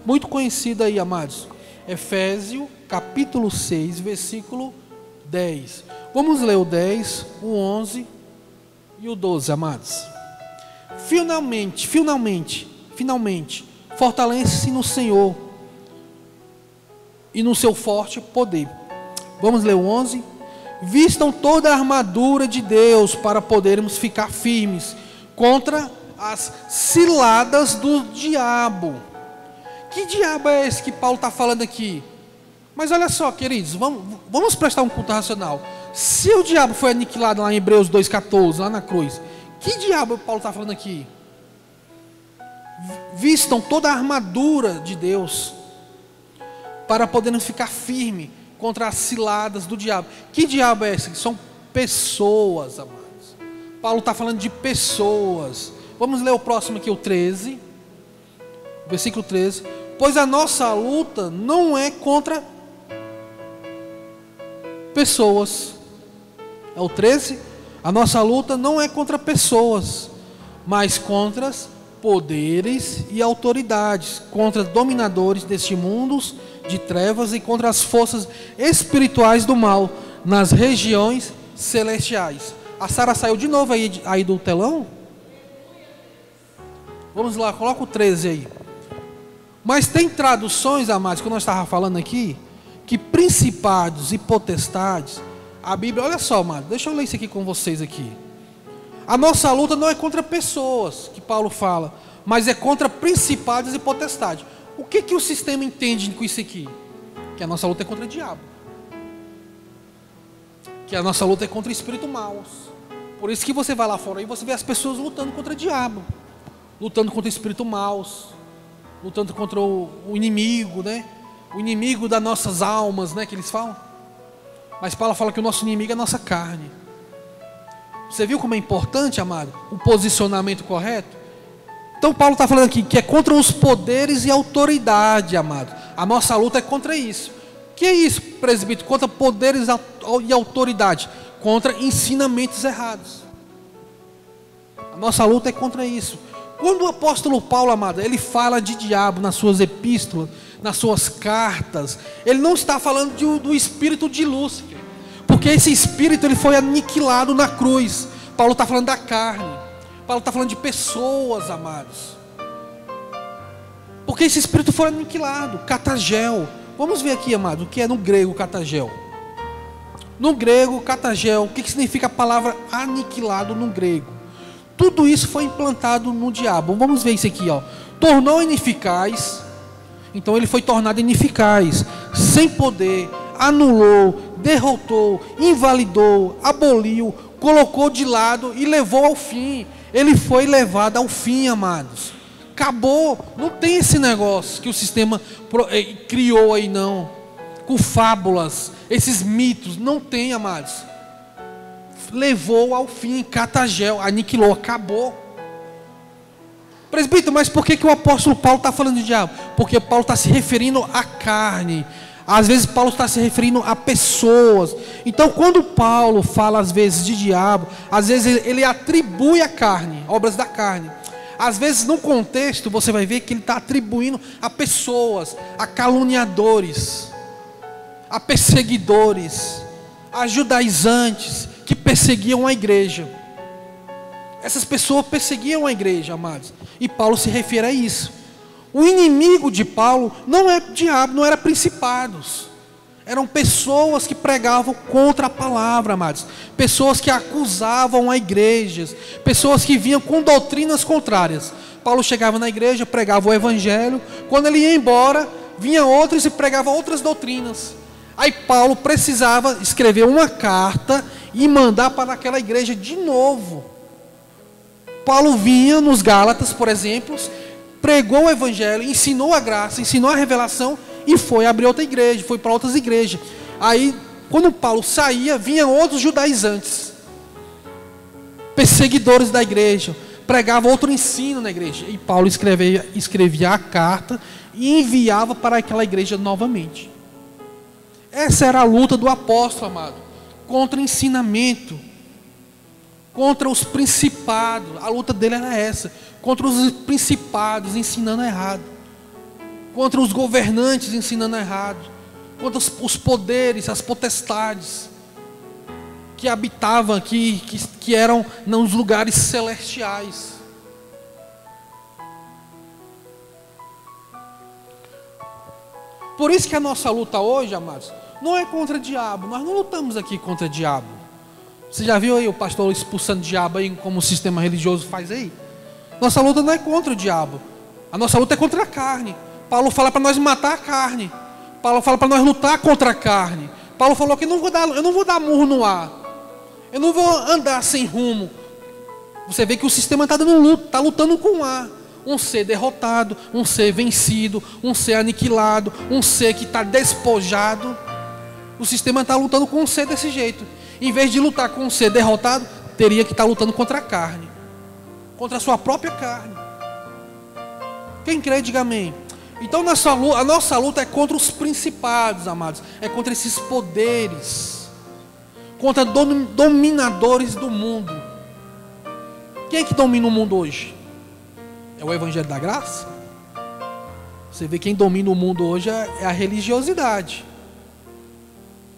Speaker 1: muito conhecido aí, amados. Efésios, capítulo 6, versículo 10. Vamos ler o 10, o 11 e o 12, amados. Finalmente, fortalece-se no Senhor e no seu forte poder. Vamos ler o 11. Vistam toda a armadura de Deus para podermos ficar firmes contra as ciladas do diabo. Que diabo é esse que Paulo está falando aqui? Mas olha só, queridos, vamos prestar um culto racional. Se o diabo foi aniquilado lá em Hebreus 2,14, lá na cruz, que diabo Paulo está falando aqui? Vistam toda a armadura de Deus para poderem ficar firme contra as ciladas do diabo. Que diabo é esse? São pessoas, amados. Paulo está falando de pessoas. Vamos ler o próximo aqui, o 13, versículo 13. Pois a nossa luta não é contra pessoas. É o 13. A nossa luta não é contra pessoas, mas contra poderes e autoridades, contra dominadores deste mundo de trevas e contra as forças espirituais do mal nas regiões celestiais. A Sara saiu de novo aí do telão? Vamos lá, coloca o 13 aí. Mas tem traduções, amados, que nós estávamos falando aqui, que principados e potestades, a Bíblia, olha só, amado, deixa eu ler isso aqui com vocês aqui. A nossa luta não é contra pessoas, que Paulo fala, mas é contra principados e potestades. O que o sistema entende com isso aqui? Que a nossa luta é contra o diabo. Que a nossa luta é contra espíritos maus. Por isso que você vai lá fora e você vê as pessoas lutando contra o diabo, lutando contra espíritos maus, lutando contra o inimigo, né? O inimigo das nossas almas, né? Que eles falam. Mas Paulo fala que o nosso inimigo é a nossa carne. Você viu como é importante, amado, o posicionamento correto? Então Paulo está falando aqui que é contra os poderes e autoridade, amado. A nossa luta é contra isso. O que é isso, presbítero? Contra poderes e autoridade. Contra ensinamentos errados. A nossa luta é contra isso. Quando o apóstolo Paulo, amado, ele fala de diabo nas suas epístolas, nas suas cartas, ele não está falando do espírito de Lúcifer, porque esse espírito ele foi aniquilado na cruz. Paulo está falando da carne. Paulo está falando de pessoas, amados, porque esse espírito foi aniquilado. Catagel, vamos ver aqui, amado, o que é no grego catagel. No grego, catagel, o que significa a palavra aniquilado no grego? Tudo isso foi implantado no diabo. Vamos ver isso aqui, ó. Tornou ineficaz. Então ele foi tornado ineficaz, sem poder, anulou, derrotou, invalidou, aboliu, colocou de lado e levou ao fim. Ele foi levado ao fim, amados. Acabou. Não tem esse negócio que o sistema criou aí, não. Com fábulas, esses mitos. Não tem, amados. Levou ao fim, catagel, aniquilou, acabou. Presbítero, mas por que o apóstolo Paulo está falando de diabo? Porque Paulo está se referindo à carne. Às vezes Paulo está se referindo a pessoas. Então quando Paulo fala às vezes de diabo, às vezes ele atribui a carne, obras da carne. Às vezes no contexto você vai ver que ele está atribuindo a pessoas, a caluniadores, a perseguidores, a judaizantes que perseguiam a igreja. Essas pessoas perseguiam a igreja, amados. E Paulo se refere a isso. O inimigo de Paulo não é diabo, não era principados. Eram pessoas que pregavam contra a palavra, amados. Pessoas que acusavam a igreja. Pessoas que vinham com doutrinas contrárias. Paulo chegava na igreja, pregava o evangelho. Quando ele ia embora, vinha outros e pregava outras doutrinas. Aí Paulo precisava escrever uma carta e mandar para aquela igreja de novo. Paulo vinha nos Gálatas, por exemplo, pregou o evangelho, ensinou a graça, ensinou a revelação e foi abrir outra igreja, foi para outras igrejas. Aí, quando Paulo saía, vinham outros judaizantes, perseguidores da igreja, pregavam outro ensino na igreja. E Paulo escrevia a carta e enviava para aquela igreja novamente. Essa era a luta do apóstolo, amado. contra ensinamento, contra os principados. A luta dele era essa, contra os principados ensinando errado, contra os governantes ensinando errado, contra os poderes, as potestades que habitavam aqui, que eram nos lugares celestiais. Por isso que a nossa luta hoje, amados, não é contra o diabo. Nós não lutamos aqui contra o diabo. Você já viu aí o pastor expulsando o diabo aí, como o sistema religioso faz aí? Nossa luta não é contra o diabo. A nossa luta é contra a carne. Paulo fala para nós matar a carne. Paulo fala para nós lutar contra a carne. Paulo falou que eu não vou dar murro no ar. Eu não vou andar sem rumo. Você vê que o sistema está lutando com o ar. Um ser derrotado, um ser vencido, um ser aniquilado, um ser que está despojado. O sistema está lutando com um ser desse jeito. Em vez de lutar com um ser derrotado, teria que estar lutando contra a carne, contra a sua própria carne. Quem crê, diga amém. Então a nossa luta é contra os principados, amados. É contra esses poderes, contra dominadores do mundo. Quem é que domina o mundo hoje? É o Evangelho da Graça? Você vê quem domina o mundo hoje é a religiosidade.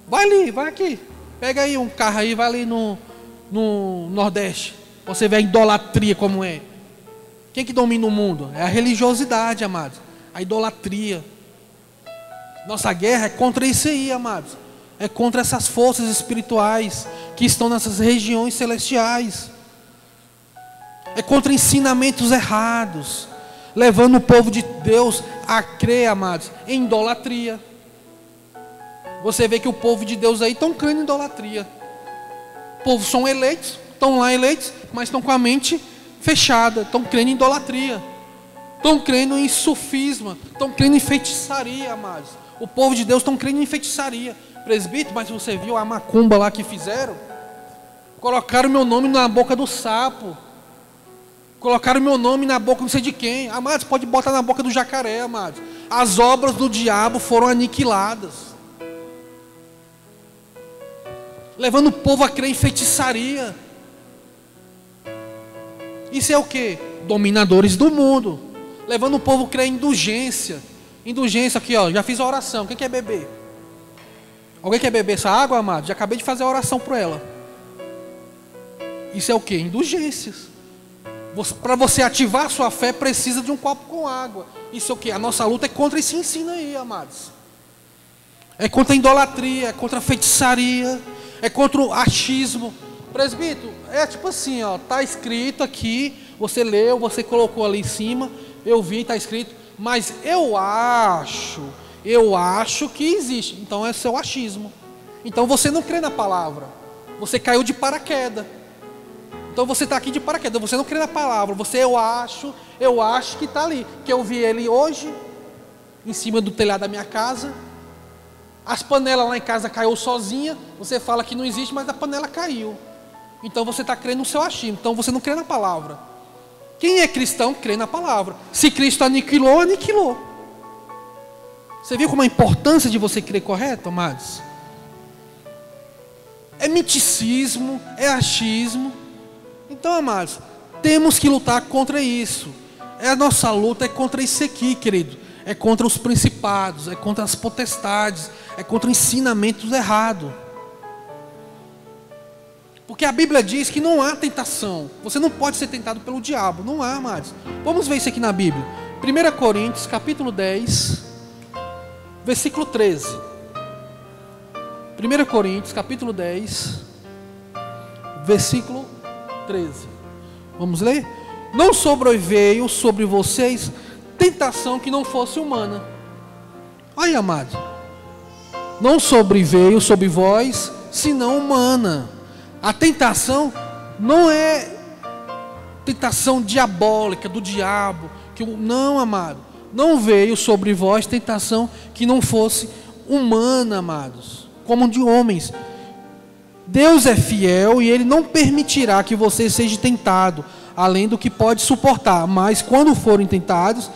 Speaker 1: Vai ali, vai aqui. Pega aí um carro aí, vai ali no Nordeste. Você vê a idolatria como é. Quem que domina o mundo? É a religiosidade, amados. A idolatria. Nossa guerra é contra isso aí, amados. É contra essas forças espirituais que estão nessas regiões celestiais. É contra ensinamentos errados, levando o povo de Deus a crer, amados, em idolatria. Você vê que o povo de Deus aí estão crendo em idolatria. O povo são eleitos, estão lá eleitos, mas estão com a mente fechada, estão crendo em idolatria, estão crendo em sufisma, estão crendo em feitiçaria, amados. O povo de Deus estão crendo em feitiçaria. Presbítero, mas você viu a macumba lá que fizeram? Colocaram meu nome na boca do sapo. Colocaram meu nome na boca não sei de quem. Amados, pode botar na boca do jacaré, amados. As obras do diabo foram aniquiladas, levando o povo a crer em feitiçaria. Isso é o que? Dominadores do mundo, levando o povo a crer em indulgência. Indulgência aqui, ó, já fiz a oração. Quem quer beber? Alguém quer beber essa água, amado? Já acabei de fazer a oração por ela. Isso é o que? Indulgências. Para você ativar a sua fé, precisa de um copo com água. Isso é o que? A nossa luta é contra esse ensino aí, amados. É contra a idolatria, é contra a feitiçaria, é contra o achismo. Presbítero, é tipo assim, ó, tá escrito aqui, você leu, você colocou ali em cima, eu vi, está escrito, mas eu acho que existe. Então é seu achismo. Então você não crê na palavra, você caiu de paraquedas. Então você está aqui de paraquedas, você não crê na palavra, eu acho que está ali, que eu vi ele hoje, em cima do telhado da minha casa, as panelas lá em casa caiu sozinha, você fala que não existe, mas a panela caiu. Então você está crendo no seu achismo, então você não crê na palavra. Quem é cristão crê na palavra. Se Cristo aniquilou, aniquilou. Você viu como a importância de você crer correto, amados? É miticismo, é achismo. Então, amados, temos que lutar contra isso. A nossa luta é contra isso aqui, querido. É contra os principados, é contra as potestades, é contra ensinamentos errados. Porque a Bíblia diz que não há tentação. Você não pode ser tentado pelo diabo. Não há, amados. Vamos ver isso aqui na Bíblia. 1 Coríntios, capítulo 10, versículo 13. 1 Coríntios, capítulo 10, versículo 13. Vamos ler? Não sobreveio sobre vocês tentação que não fosse humana. Olha, amado. Não sobreveio sobre vós, senão humana. A tentação não é tentação diabólica do diabo. Não, amado. Não veio sobre vós tentação que não fosse humana, amados, como de homens. Deus é fiel e Ele não permitirá que você seja tentado, além do que pode suportar. Mas quando forem tentados,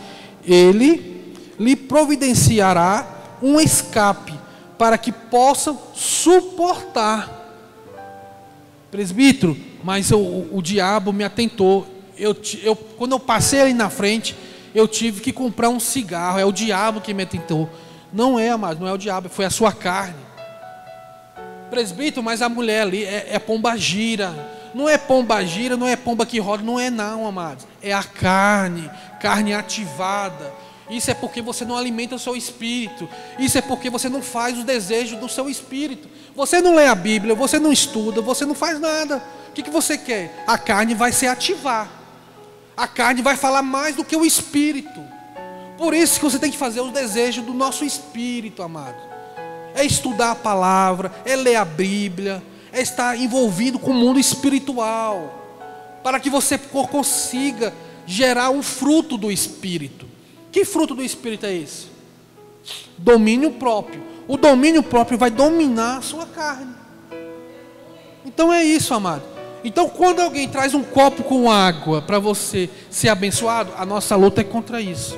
Speaker 1: Ele lhe providenciará um escape, para que possam suportar. presbítero, mas o diabo me atentou. Quando eu passei ali na frente, eu tive que comprar um cigarro. É o diabo que me atentou. Não é, amado, não é o diabo, foi a sua carne. Presbítero, mas a mulher ali é pombagira. Não é pombagira, não é pomba que roda, não é não, amados. É a carne ativada. Isso é porque você não alimenta o seu espírito. Isso é porque você não faz os desejos do seu espírito. Você não lê a Bíblia, você não estuda, você não faz nada. O que você quer? A carne vai se ativar. A carne vai falar mais do que o espírito. Por isso que você tem que fazer os desejos do nosso espírito, amado. É estudar a palavra, é ler a Bíblia, é estar envolvido com o mundo espiritual, para que você consiga gerar um fruto do espírito. Que fruto do espírito é esse? Domínio próprio. O domínio próprio vai dominar a sua carne. Então é isso, amado. Então quando alguém traz um copo com água para você ser abençoado, a nossa luta é contra isso.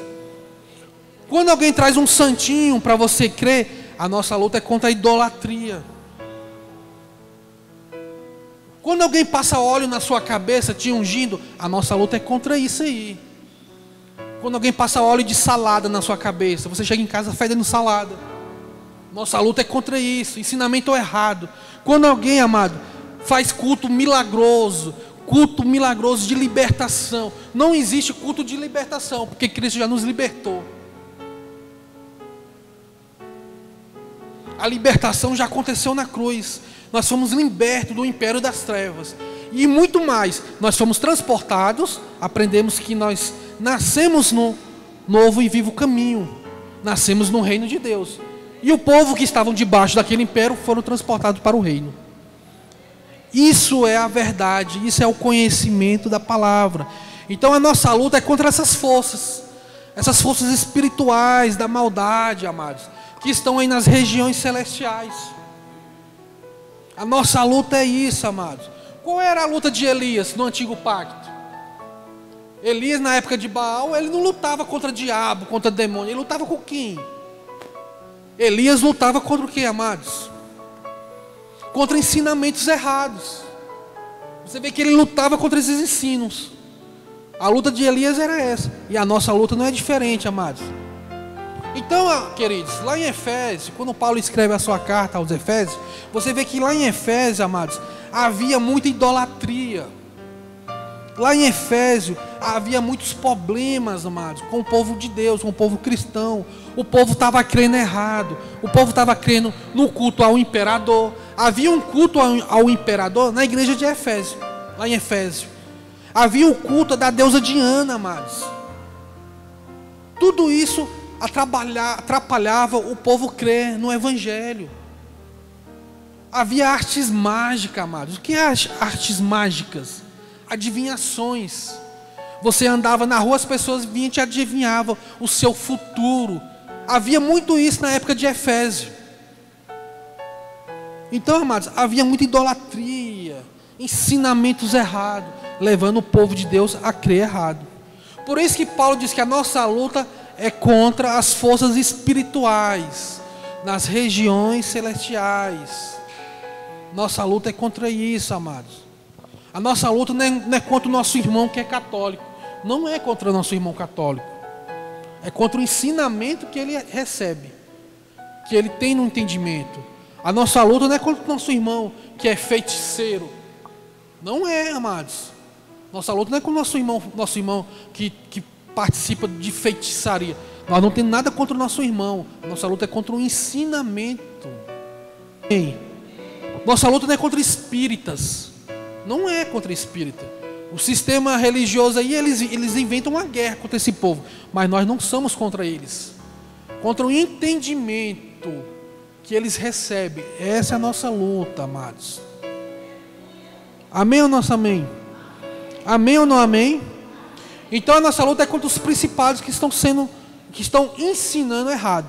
Speaker 1: Quando alguém traz um santinho para você crer, a nossa luta é contra a idolatria. Quando alguém passa óleo na sua cabeça te ungindo, a nossa luta é contra isso aí. Quando alguém passa óleo de salada na sua cabeça, você chega em casa fedendo salada. Nossa luta é contra isso, ensinamento errado. Quando alguém, amado, faz culto milagroso de libertação. Não existe culto de libertação, porque Cristo já nos libertou. A libertação já aconteceu na cruz. Nós fomos libertos do império das trevas. E muito mais, nós fomos transportados, aprendemos que nós nascemos no novo e vivo caminho. Nascemos no reino de Deus. E o povo que estavam debaixo daquele império foram transportados para o reino. Isso é a verdade, isso é o conhecimento da palavra. Então a nossa luta é contra essas forças espirituais da maldade, amados, que estão aí nas regiões celestiais. A nossa luta é isso, amados. Qual era a luta de Elias no antigo pacto? Elias, na época de Baal, ele não lutava contra diabo, contra demônio. Ele lutava com quem? Elias lutava contra o que, amados? Contra ensinamentos errados. Você vê que ele lutava contra esses ensinos. A luta de Elias era essa. E a nossa luta não é diferente, amados. Então, queridos, lá em Efésios, quando Paulo escreve a sua carta aos Efésios, você vê que lá em Efésios, amados, havia muita idolatria. Lá em Efésios havia muitos problemas, amados, com o povo de Deus, com o povo cristão. O povo estava crendo errado. O povo estava crendo no culto ao imperador. Havia um culto ao imperador na igreja de Efésio, lá em Efésio. Havia o culto da deusa Diana, amados. Tudo isso atrapalhava o povo crer no evangelho. Havia artes mágicas, amados. O que é artes mágicas? Adivinhações. Você andava na rua, as pessoas vinham e te adivinhavam o seu futuro. Havia muito isso na época de Efésio. Então, amados, havia muita idolatria, ensinamentos errados, levando o povo de Deus a crer errado. Por isso que Paulo diz que a nossa luta é contra as forças espirituais nas regiões celestiais. Nossa luta é contra isso, amados. A nossa luta não é contra o nosso irmão que é católico. Não é contra o nosso irmão católico. É contra o ensinamento que ele recebe, que ele tem no entendimento. A nossa luta não é contra o nosso irmão que é feiticeiro. Não é, amados. Nossa luta não é com o nosso irmão que participa de feitiçaria. Nós não temos nada contra o nosso irmão. A nossa luta é contra o ensinamento. Nossa luta não é contra espíritas. Não é contra espírita. O sistema religioso aí, eles inventam uma guerra contra esse povo. Mas nós não somos contra eles. Contra o entendimento que eles recebem. Essa é a nossa luta, amados. Amém ou não amém? Amém ou não amém? Então a nossa luta é contra os principados que estão ensinando errado.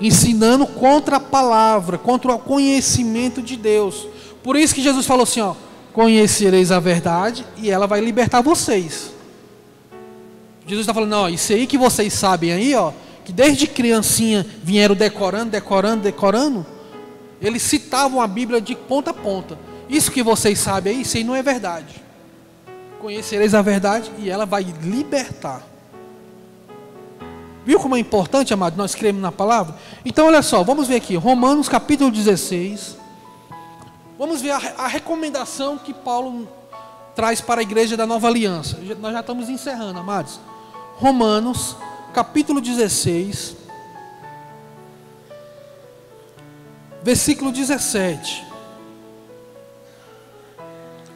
Speaker 1: Ensinando contra a palavra, contra o conhecimento de Deus. Por isso que Jesus falou assim, ó: conhecereis a verdade e ela vai libertar vocês. Jesus está falando, ó, isso aí que vocês sabem aí, ó, que desde criancinha vieram decorando. Eles citavam a Bíblia de ponta a ponta. isso que vocês sabem aí, isso aí não é verdade. Conhecereis a verdade e ela vai libertar. Viu como é importante, amado, nós cremos na palavra? Então olha só, vamos ver aqui, Romanos capítulo 16. Vamos ver a recomendação que Paulo traz para a igreja da Nova Aliança. Nós já estamos encerrando, amados. Romanos capítulo 16, versículo 17.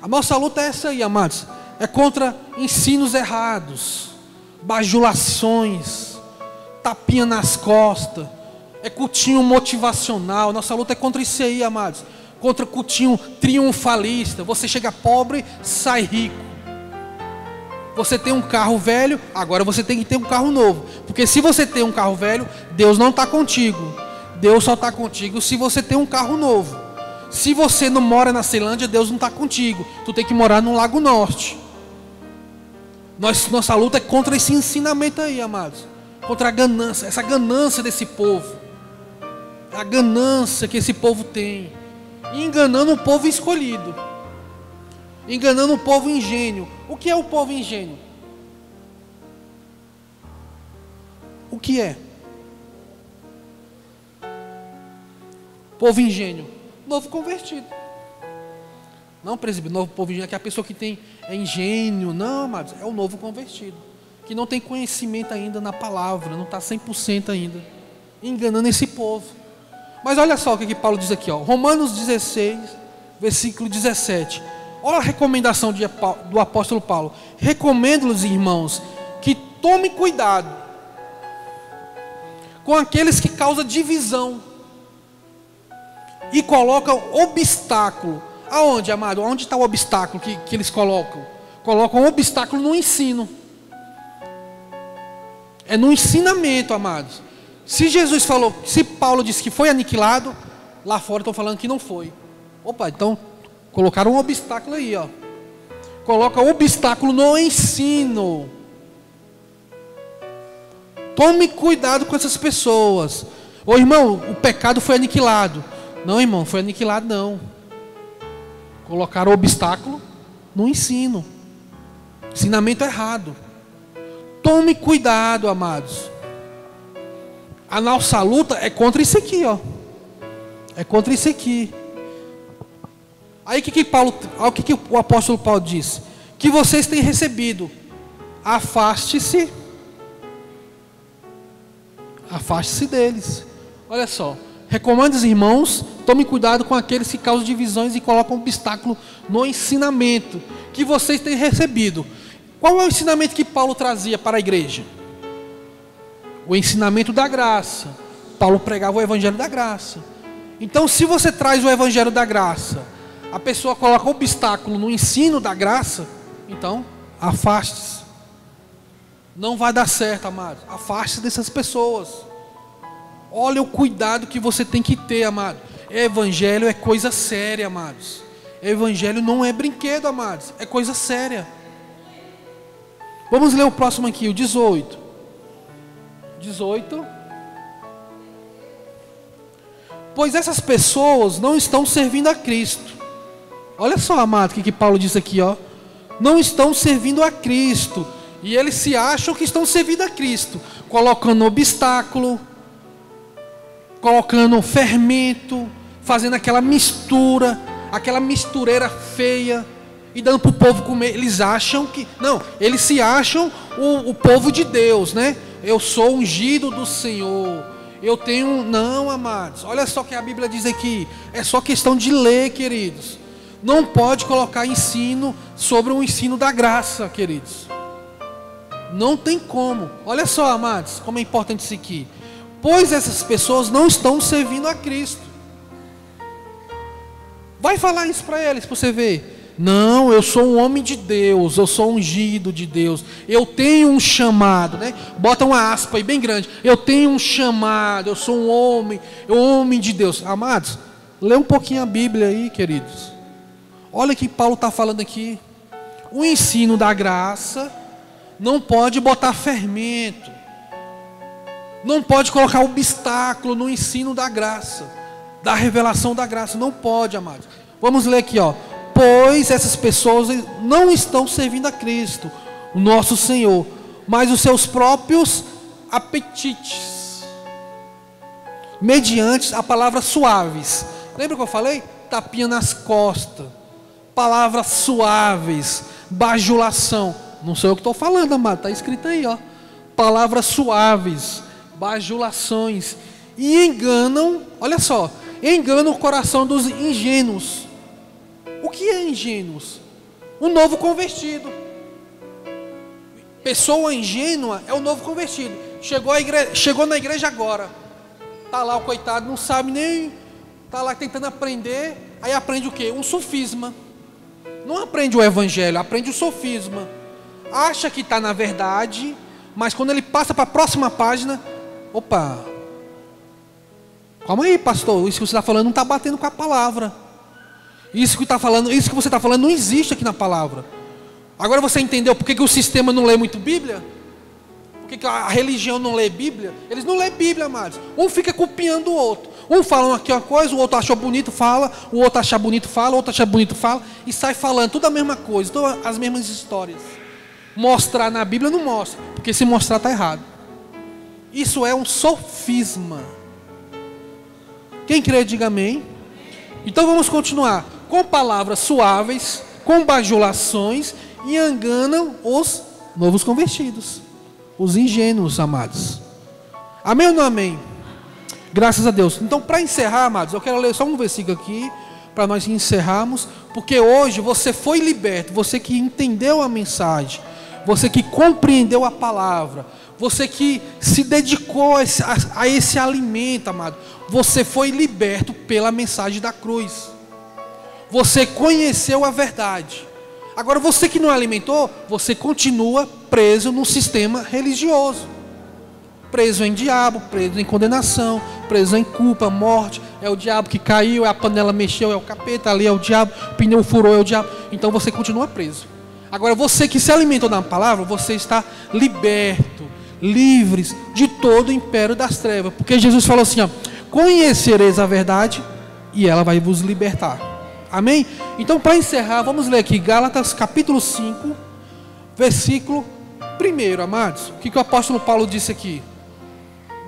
Speaker 1: A nossa luta é essa aí, amados. É contra ensinos errados, bajulações, tapinha nas costas, é cultinho motivacional. Nossa luta é contra isso aí, amados. Contra cultinho triunfalista. Você chega pobre, sai rico. Você tem um carro velho, agora você tem que ter um carro novo. Porque se você tem um carro velho, Deus não está contigo. Deus só está contigo se você tem um carro novo. Se você não mora na Ceilândia, Deus não está contigo. Tu tem que morar no Lago Norte. Nossa luta é contra esse ensinamento aí, amados. Contra a ganância, essa ganância desse povo. A ganância que esse povo tem. E enganando o povo escolhido. Enganando o povo ingênuo. O que é o povo ingênuo? O que é? Povo ingênuo. Novo convertido. Não, presbítero, novo povo ingênuo é que a pessoa que é ingênuo. Não, amados, é o novo convertido. Que não tem conhecimento ainda na palavra, não está 100% ainda. Enganando esse povo. Mas olha só o que Paulo diz aqui, ó. Romanos 16, versículo 17. Olha a recomendação do apóstolo Paulo. Recomendo-lhes, irmãos, que tomem cuidado com aqueles que causam divisão e colocam obstáculo. Aonde, amado? Onde está o obstáculo que eles colocam? Colocam obstáculo no ensino. É no ensinamento, amados. Se Jesus falou, se Paulo disse que foi aniquilado, lá fora estão falando que não foi. Opa, então colocaram um obstáculo aí, ó. Coloca obstáculo no ensino. Tome cuidado com essas pessoas. Ô irmão, o pecado foi aniquilado. Não, irmão, foi aniquilado não. Colocaram obstáculo no ensino. Ensinamento errado. Tome cuidado, amados. A nossa luta é contra isso aqui, ó. É contra isso aqui. Aí o que o apóstolo Paulo diz? Que vocês têm recebido. Afaste-se. Afaste-se deles. Olha só. Recomendo os irmãos, tome cuidado com aqueles que causam divisões e colocam obstáculo no ensinamento que vocês têm recebido. Qual é o ensinamento que Paulo trazia para a igreja? O ensinamento da graça. Paulo pregava o evangelho da graça. Então, se você traz o evangelho da graça, a pessoa coloca obstáculo no ensino da graça, então, afaste-se. Não vai dar certo, amado. Afaste-se dessas pessoas. Olha o cuidado que você tem que ter, amado. Evangelho é coisa séria, amados. Evangelho não é brinquedo, amados. É coisa séria. Vamos ler o próximo aqui, o 18. 18. Pois essas pessoas não estão servindo a Cristo. Olha só, amado, o que Paulo diz aqui, ó. Não estão servindo a Cristo. E eles se acham que estão servindo a Cristo, colocando obstáculo, colocando fermento, fazendo aquela mistura, aquela mistureira feia, e dando para o povo comer. Eles acham que... Não, eles se acham o povo de Deus, né? Eu sou ungido do Senhor. Eu tenho... Não, amados. Olha só o que a Bíblia diz aqui. É só questão de ler, queridos. Não pode colocar ensino sobre o ensino da graça, queridos. Não tem como. Olha só, amados, como é importante isso aqui. Pois essas pessoas não estão servindo a Cristo. Vai falar isso para eles, para você ver. Não, eu sou um homem de Deus, eu sou ungido de Deus, eu tenho um chamado, né? Bota uma aspa aí bem grande. Eu tenho um chamado, eu sou um homem de Deus. Amados, lê um pouquinho a Bíblia aí, queridos. Olha o que Paulo está falando aqui. O ensino da graça não pode botar fermento, não pode colocar obstáculo no ensino da graça, da revelação da graça. Não pode, amados. Vamos ler aqui, ó. Pois essas pessoas não estão servindo a Cristo, o nosso Senhor, mas os seus próprios apetites, mediante a palavra suaves. Lembra que eu falei? Tapinha nas costas, palavras suaves, bajulação. Não sou eu que estou falando, amado, está escrito aí, ó. Palavras suaves, bajulações, e enganam, olha só, enganam o coração dos ingênuos. O que é ingênuos? Um novo convertido. Pessoa ingênua é o novo convertido. Chegou na igreja agora. Está lá o coitado, não sabe nem. Está lá tentando aprender. Aí aprende o quê? Um sofisma. Não aprende o evangelho, aprende o sofisma. Acha que está na verdade, mas quando ele passa para a próxima página, opa, calma aí, pastor, isso que você está falando não está batendo com a palavra. Isso que você está falando não existe aqui na palavra. Agora você entendeu por que o sistema não lê muito Bíblia? Por que a religião não lê Bíblia? Eles não lêem Bíblia, amados. Um fica copiando o outro. Um fala aqui uma coisa, o outro achou bonito, fala. O outro acha bonito, fala. O outro acha bonito, fala. E sai falando tudo a mesma coisa, todas as mesmas histórias. Mostrar na Bíblia não mostra, porque se mostrar está errado. Isso é um sofisma. Quem crê, diga amém. Então vamos continuar. Com palavras suaves, com bajulações, e enganam os novos convertidos, os ingênuos, amados. Amém ou não amém? Graças a Deus. Então, para encerrar, amados, eu quero ler só um versículo aqui, para nós encerrarmos, porque hoje você foi liberto, você que entendeu a mensagem, você que compreendeu a palavra, você que se dedicou a esse alimento, amado, você foi liberto pela mensagem da cruz. Você conheceu a verdade. Agora você que não alimentou, você continua preso no sistema religioso. Preso em diabo, preso em condenação, preso em culpa, morte. É o diabo que caiu, é a panela mexeu, é o capeta, ali é o diabo, o pneu furou, é o diabo. Então você continua preso. Agora você que se alimentou da palavra, você está liberto, livres de todo o império das trevas. Porque Jesus falou assim, ó, conhecereis a verdade e ela vai vos libertar. Amém? Então, para encerrar, vamos ler aqui Gálatas capítulo 5, versículo 1, amados. O que o apóstolo Paulo disse aqui?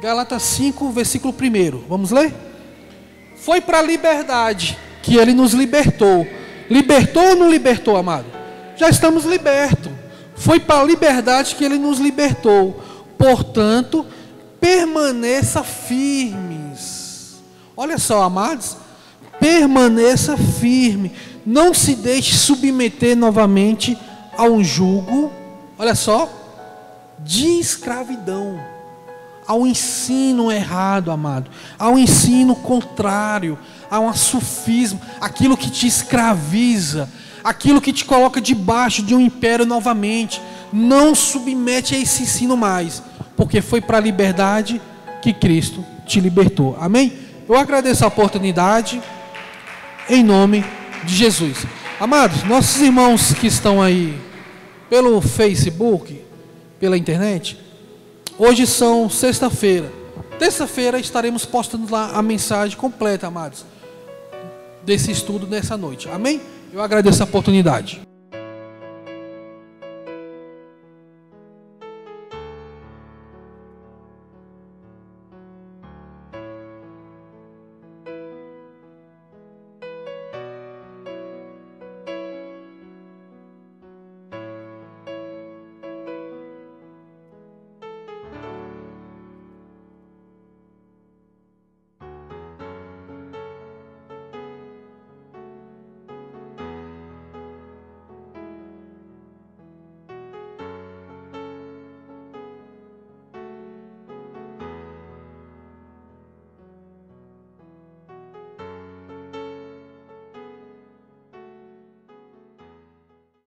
Speaker 1: Gálatas 5, versículo 1. Vamos ler? Foi para a liberdade que ele nos libertou. Libertou ou não libertou, amado? Já estamos libertos. Foi para a liberdade que ele nos libertou. Portanto, permaneça firmes. Olha só, amados. Permaneça firme, não se deixe submeter novamente a um jugo, olha só, de escravidão, ao ensino errado, amado, ao ensino contrário, a um sofisma, aquilo que te escraviza, aquilo que te coloca debaixo de um império novamente. Não submete a esse ensino mais, porque foi para a liberdade que Cristo te libertou. Amém? Eu agradeço a oportunidade. Em nome de Jesus. Amados, nossos irmãos que estão aí pelo Facebook, pela internet, hoje são sexta-feira. Terça-feira estaremos postando lá a mensagem completa, amados, desse estudo nessa noite. Amém? Eu agradeço a oportunidade.